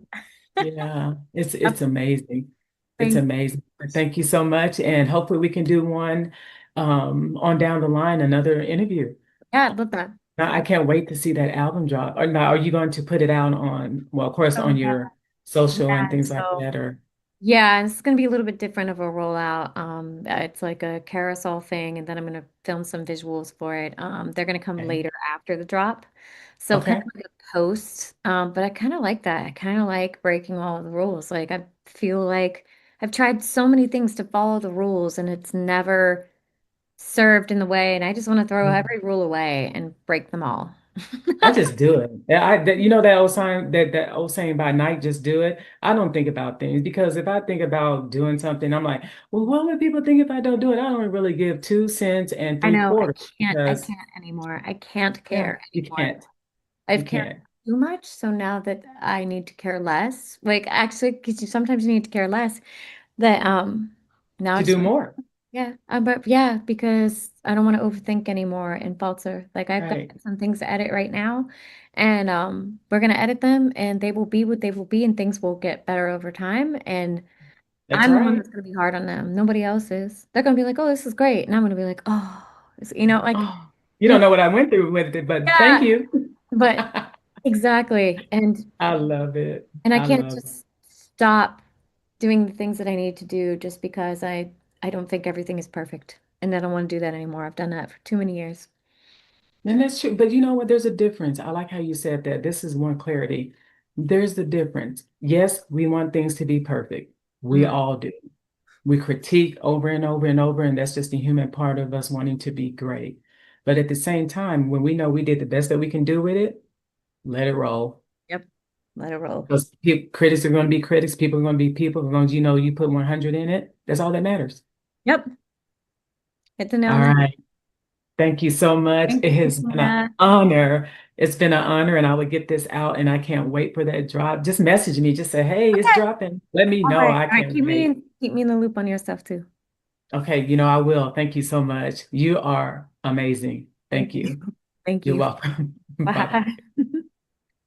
Yeah, it's amazing. It's Thank amazing. Thank you so much. And hopefully we can do one on down the line, another interview. Yeah, I love that. Now, I can't wait to see that album drop. Or now, are you going to put it out on, well, of course, Oh on yeah. your social and Yeah. things like So that, or yeah, it's gonna be a little bit different of a rollout. It's like a carousel thing, and then I'm gonna film some visuals for it. They're gonna come okay. later after the drop, so kind Okay. of like a post. But I kind of like that. I kind of like breaking all the rules. Like I feel like I've tried so many things to follow the rules, and it's never served in the way. And I just want to throw every rule away and break them all. I just do it. That old saying by night, just do it. I don't think about things, because if I think about doing something, I'm like, well, what would people think if I don't do it? I don't really give 2 cents and I three know quarters I because, can't anymore. I can't yeah, care you anymore. can't. I've You cared can't. too much, so now that I need to care less, like actually, because you sometimes need to care less, that now I To just do more. yeah, but yeah, because I don't want to overthink anymore and falter. Like I've got Right. some things to edit right now, and we're gonna edit them, and they will be what they will be, and things will get better over time. And That's I'm the one right. that's gonna be hard on them. Nobody else is. They're gonna be like, "Oh, this is great," and I'm gonna be like, "Oh, like Oh, you don't it's know what I went through with it, but thank yeah." you. But exactly. I love it. And I I can't love it. just stop doing the things that I need to do just because I don't think everything is perfect. And I don't want to do that anymore. I've done that for too many years. And that's true. But you know what? There's a difference. I like how you said that. This is more clarity. There's the difference. Yes, we want things to be perfect. We Mm, all do. We critique over and over and over, and that's just the human part of us wanting to be great. But at the same time, when we know we did the best that we can do with it, let it roll. yep. Let it roll. Because critics are going to be critics, people are going to be people. As long as you know you put 100 in it, that's all that matters. Yep. Hit the nail All on the head. right. Thank you so much. Thank It you, has been an Katina. honor. It's been an honor, and I will get this out, and I can't wait for that drop. Just message me. Just say, hey, it's Okay. dropping. Let me All know. right. I All right. can't wait. Keep me in the loop on your stuff too. Okay, I will. Thank you so much. You are amazing. Thank Thank you. you. Thank You're you. welcome. Bye-bye. Bye.